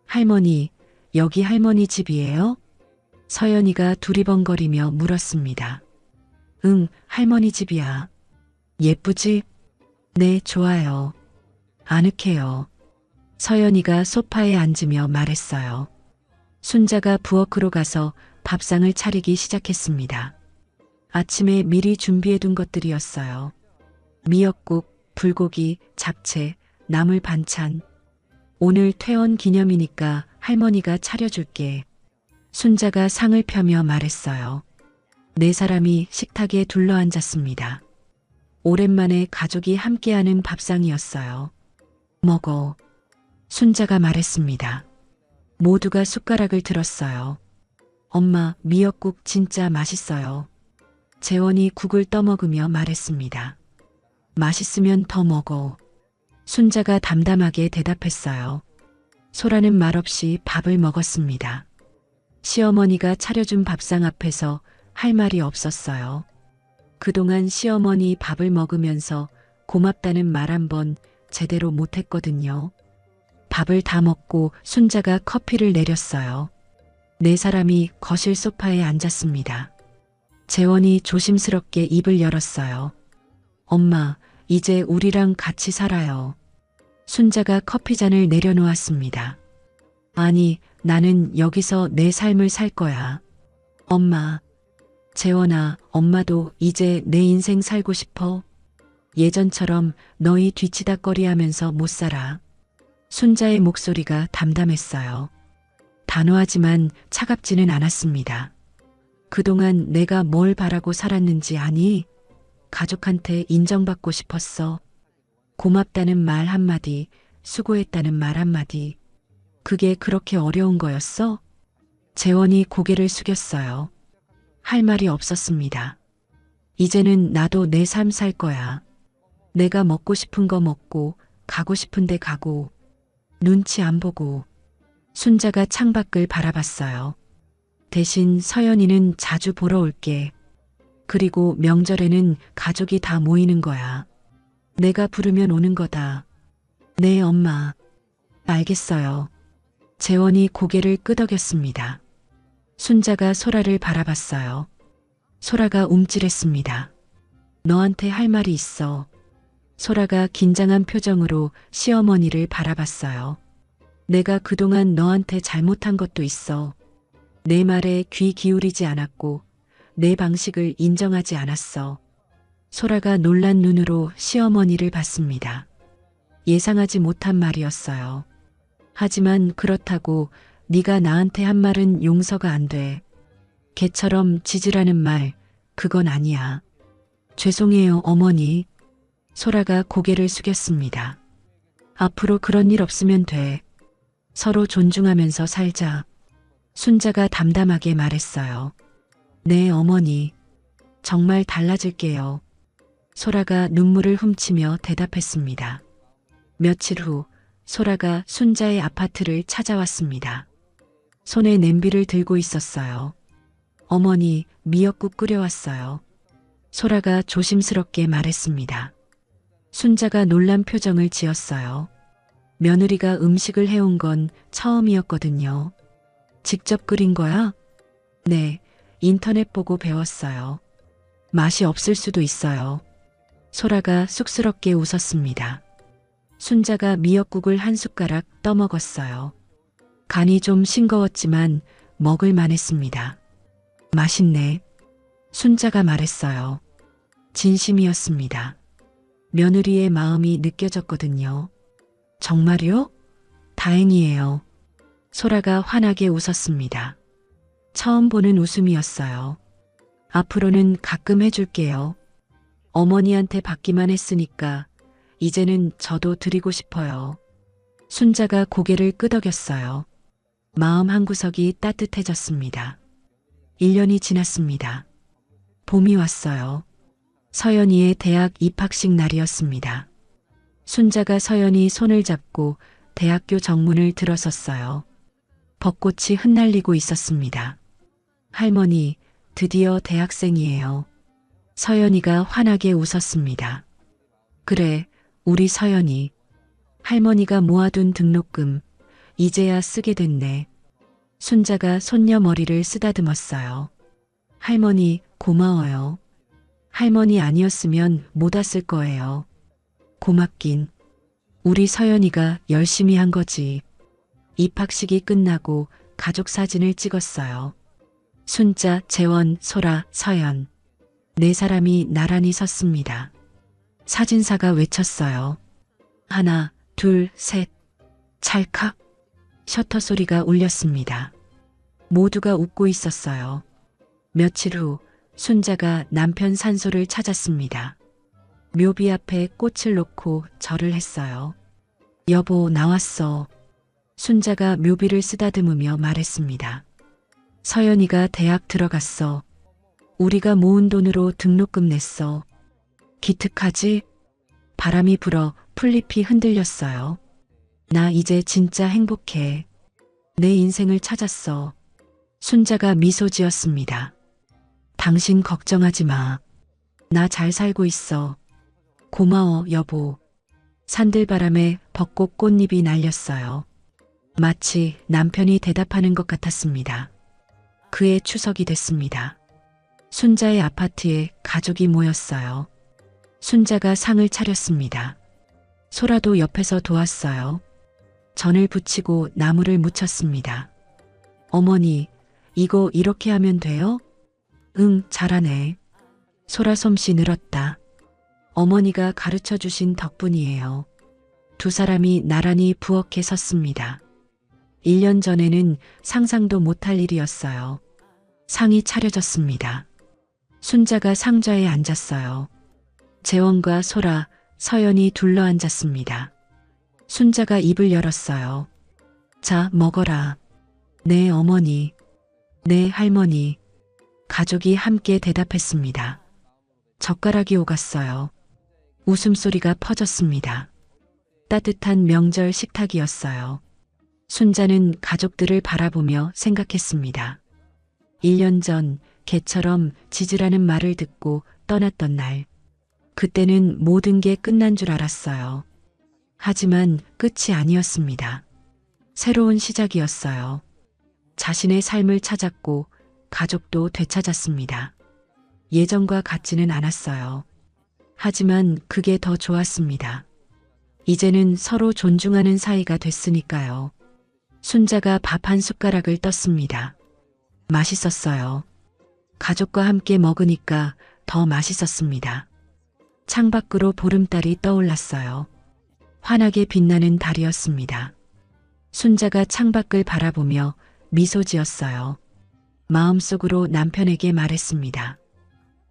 할머니, 여기 할머니 집이에요? 서연이가 두리번거리며 물었습니다. 응, 할머니 집이야. 예쁘지? 네, 좋아요. 아늑해요. 서연이가 소파에 앉으며 말했어요. 순자가 부엌으로 가서 밥상을 차리기 시작했습니다. 아침에 미리 준비해둔 것들이었어요. 미역국, 불고기, 잡채, 나물 반찬. 오늘 퇴원 기념이니까 할머니가 차려줄게. 순자가 상을 펴며 말했어요. 네 사람이 식탁에 둘러앉았습니다. 오랜만에 가족이 함께하는 밥상이었어요. 먹어. 순자가 말했습니다. 모두가 숟가락을 들었어요. 엄마, 미역국 진짜 맛있어요. 재원이 국을 떠먹으며 말했습니다. 맛있으면 더 먹어. 순자가 담담하게 대답했어요. 소라는 말없이 밥을 먹었습니다. 시어머니가 차려준 밥상 앞에서 할 말이 없었어요. 그동안 시어머니 밥을 먹으면서 고맙다는 말 한 번 제대로 못했거든요. 밥을 다 먹고 순자가 커피를 내렸어요. 네 사람이 거실 소파에 앉았습니다. 재원이 조심스럽게 입을 열었어요. 엄마, 이제 우리랑 같이 살아요. 순자가 커피잔을 내려놓았습니다. 아니, 나는 여기서 내 삶을 살 거야. 엄마. 재원아, 엄마도 이제 내 인생 살고 싶어. 예전처럼 너희 뒤치다꺼리 하면서 못 살아. 순자의 목소리가 담담했어요. 단호하지만 차갑지는 않았습니다. 그동안 내가 뭘 바라고 살았는지 아니? 가족한테 인정받고 싶었어. 고맙다는 말 한마디, 수고했다는 말 한마디. 그게 그렇게 어려운 거였어? 재원이 고개를 숙였어요. 할 말이 없었습니다. 이제는 나도 내 삶 살 거야. 내가 먹고 싶은 거 먹고, 가고 싶은 데 가고, 눈치 안 보고. 순자가 창밖을 바라봤어요. 대신 서연이는 자주 보러 올게. 그리고 명절에는 가족이 다 모이는 거야. 내가 부르면 오는 거다. 네, 엄마. 알겠어요. 재원이 고개를 끄덕였습니다. 순자가 소라를 바라봤어요. 소라가 움찔했습니다. 너한테 할 말이 있어. 소라가 긴장한 표정으로 시어머니를 바라봤어요. 내가 그동안 너한테 잘못한 것도 있어. 내 말에 귀 기울이지 않았고 내 방식을 인정하지 않았어. 소라가 놀란 눈으로 시어머니를 봤습니다. 예상하지 못한 말이었어요. 하지만 그렇다고 네가 나한테 한 말은 용서가 안 돼. 개처럼 짖으라는 말, 그건 아니야. 죄송해요, 어머니. 소라가 고개를 숙였습니다. 앞으로 그런 일 없으면 돼. 서로 존중하면서 살자. 순자가 담담하게 말했어요. 네, 어머니. 정말 달라질게요. 소라가 눈물을 훔치며 대답했습니다. 며칠 후 소라가 순자의 아파트를 찾아왔습니다. 손에 냄비를 들고 있었어요. 어머니, 미역국 끓여왔어요. 소라가 조심스럽게 말했습니다. 순자가 놀란 표정을 지었어요. 며느리가 음식을 해온 건 처음이었거든요. 직접 끓인 거야? 네, 인터넷 보고 배웠어요. 맛이 없을 수도 있어요. 소라가 쑥스럽게 웃었습니다. 순자가 미역국을 한 숟가락 떠먹었어요. 간이 좀 싱거웠지만 먹을 만했습니다. 맛있네. 순자가 말했어요. 진심이었습니다. 며느리의 마음이 느껴졌거든요. 정말요? 다행이에요. 소라가 환하게 웃었습니다. 처음 보는 웃음이었어요. 앞으로는 가끔 해줄게요. 어머니한테 받기만 했으니까 이제는 저도 드리고 싶어요. 순자가 고개를 끄덕였어요. 마음 한구석이 따뜻해졌습니다. 1년이 지났습니다. 봄이 왔어요. 서연이의 대학 입학식 날이었습니다. 순자가 서연이 손을 잡고 대학교 정문을 들어섰어요. 벚꽃이 흩날리고 있었습니다. 할머니, 드디어 대학생이에요. 서연이가 환하게 웃었습니다. 그래, 우리 서연이. 할머니가 모아둔 등록금, 이제야 쓰게 됐네. 순자가 손녀 머리를 쓰다듬었어요. 할머니, 고마워요. 할머니 아니었으면 못 왔을 거예요. 고맙긴. 우리 서연이가 열심히 한 거지. 입학식이 끝나고 가족 사진을 찍었어요. 순자, 재원, 소라, 서연. 4사람이 나란히 섰습니다. 사진사가 외쳤어요. 하나, 둘, 셋. 찰칵. 셔터 소리가 울렸습니다. 모두가 웃고 있었어요. 며칠 후 순자가 남편 산소를 찾았습니다. 묘비 앞에 꽃을 놓고 절을 했어요. 여보, 나왔어. 순자가 묘비를 쓰다듬으며 말했습니다. 서연이가 대학 들어갔어. 우리가 모은 돈으로 등록금 냈어. 기특하지? 바람이 불어 풀잎이 흔들렸어요. 나 이제 진짜 행복해. 내 인생을 찾았어. 순자가 미소 지었습니다. 당신 걱정하지 마. 나 잘 살고 있어. 고마워, 여보. 산들바람에 벚꽃 꽃잎이 날렸어요. 마치 남편이 대답하는 것 같았습니다. 그의 추석이 됐습니다. 순자의 아파트에 가족이 모였어요. 순자가 상을 차렸습니다. 소라도 옆에서 도왔어요. 전을 붙이고 나무를 묻혔습니다. 어머니, 이거 이렇게 하면 돼요? 응, 잘하네. 소라 솜씨 늘었다. 어머니가 가르쳐 주신 덕분이에요. 2사람이 나란히 부엌에 섰습니다. 1년 전에는 상상도 못할 일이었어요. 상이 차려졌습니다. 순자가 상좌에 앉았어요. 재원과 소라, 서연이 둘러앉았습니다. 순자가 입을 열었어요. 자, 먹어라. 네, 어머니. 네, 할머니. 가족이 함께 대답했습니다. 젓가락이 오갔어요. 웃음소리가 퍼졌습니다. 따뜻한 명절 식탁이었어요. 순자는 가족들을 바라보며 생각했습니다. 1년 전 개처럼 짖으라는 말을 듣고 떠났던 날. 그때는 모든 게 끝난 줄 알았어요. 하지만 끝이 아니었습니다. 새로운 시작이었어요. 자신의 삶을 찾았고 가족도 되찾았습니다. 예전과 같지는 않았어요. 하지만 그게 더 좋았습니다. 이제는 서로 존중하는 사이가 됐으니까요. 순자가 밥 한 숟가락을 떴습니다. 맛있었어요. 가족과 함께 먹으니까 더 맛있었습니다. 창밖으로 보름달이 떠올랐어요. 환하게 빛나는 달이었습니다. 순자가 창밖을 바라보며 미소 지었어요. 마음속으로 남편에게 말했습니다.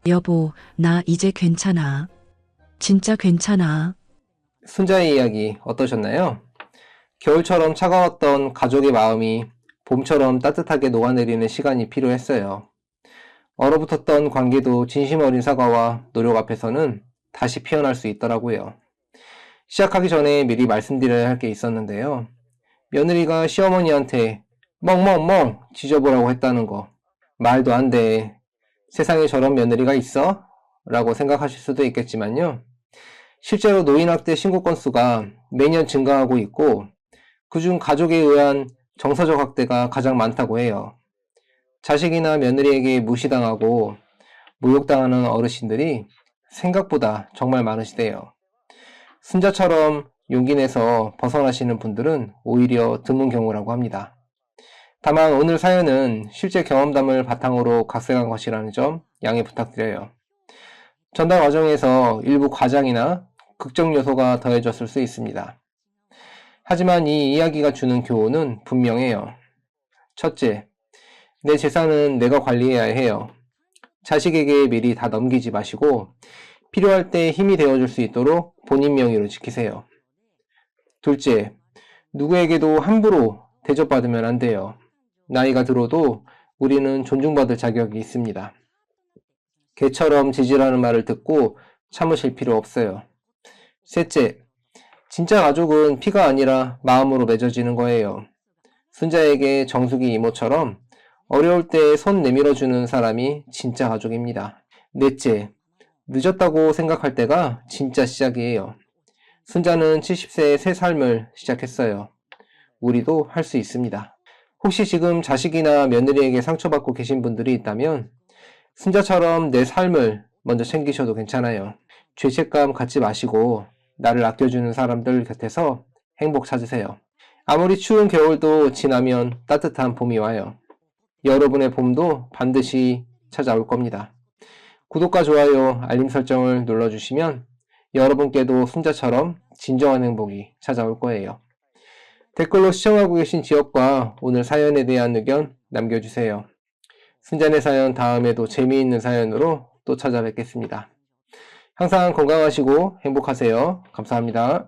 여보, 나 이제 괜찮아. 진짜 괜찮아. 순자의 이야기 어떠셨나요? 겨울처럼 차가웠던 가족의 마음이 봄처럼 따뜻하게 녹아내리는 시간이 필요했어요. 얼어붙었던 관계도 진심 어린 사과와 노력 앞에서는 다시 피어날 수 있더라고요. 시작하기 전에 미리 말씀드려야 할 게 있었는데요. 며느리가 시어머니한테 멍멍멍 지져보라고 했다는 거. 말도 안 돼. 세상에 저런 며느리가 있어? 라고 생각하실 수도 있겠지만요. 실제로 노인학대 신고 건수가 매년 증가하고 있고 그중 가족에 의한 정서적 학대가 가장 많다고 해요. 자식이나 며느리에게 무시당하고 모욕당하는 어르신들이 생각보다 정말 많으시대요. 순자처럼 용기 내서 벗어나시는 분들은 오히려 드문 경우라고 합니다. 다만 오늘 사연은 실제 경험담을 바탕으로 각색한 것이라는 점 양해 부탁드려요. 전달 과정에서 일부 과장이나 극적 요소가 더해졌을 수 있습니다. 하지만 이 이야기가 주는 교훈은 분명해요. 첫째, 내 재산은 내가 관리해야 해요. 자식에게 미리 다 넘기지 마시고 필요할 때 힘이 되어줄 수 있도록 본인 명의로 지키세요. 둘째, 누구에게도 함부로 대접받으면 안 돼요. 나이가 들어도 우리는 존중받을 자격이 있습니다. 개처럼 지지라는 말을 듣고 참으실 필요 없어요. 셋째, 진짜 가족은 피가 아니라 마음으로 맺어지는 거예요. 순자에게 정숙이 이모처럼 어려울 때 손 내밀어주는 사람이 진짜 가족입니다. 넷째, 늦었다고 생각할 때가 진짜 시작이에요. 순자는 70세의 새 삶을 시작했어요. 우리도 할 수 있습니다. 혹시 지금 자식이나 며느리에게 상처받고 계신 분들이 있다면 순자처럼 내 삶을 먼저 챙기셔도 괜찮아요. 죄책감 갖지 마시고 나를 아껴주는 사람들 곁에서 행복 찾으세요. 아무리 추운 겨울도 지나면 따뜻한 봄이 와요. 여러분의 봄도 반드시 찾아올 겁니다. 구독과 좋아요, 알림 설정을 눌러주시면 여러분께도 순자처럼 진정한 행복이 찾아올 거예요. 댓글로 시청하고 계신 지역과 오늘 사연에 대한 의견 남겨주세요. 순자네 사연 다음에도 재미있는 사연으로 또 찾아뵙겠습니다. 항상 건강하시고 행복하세요. 감사합니다.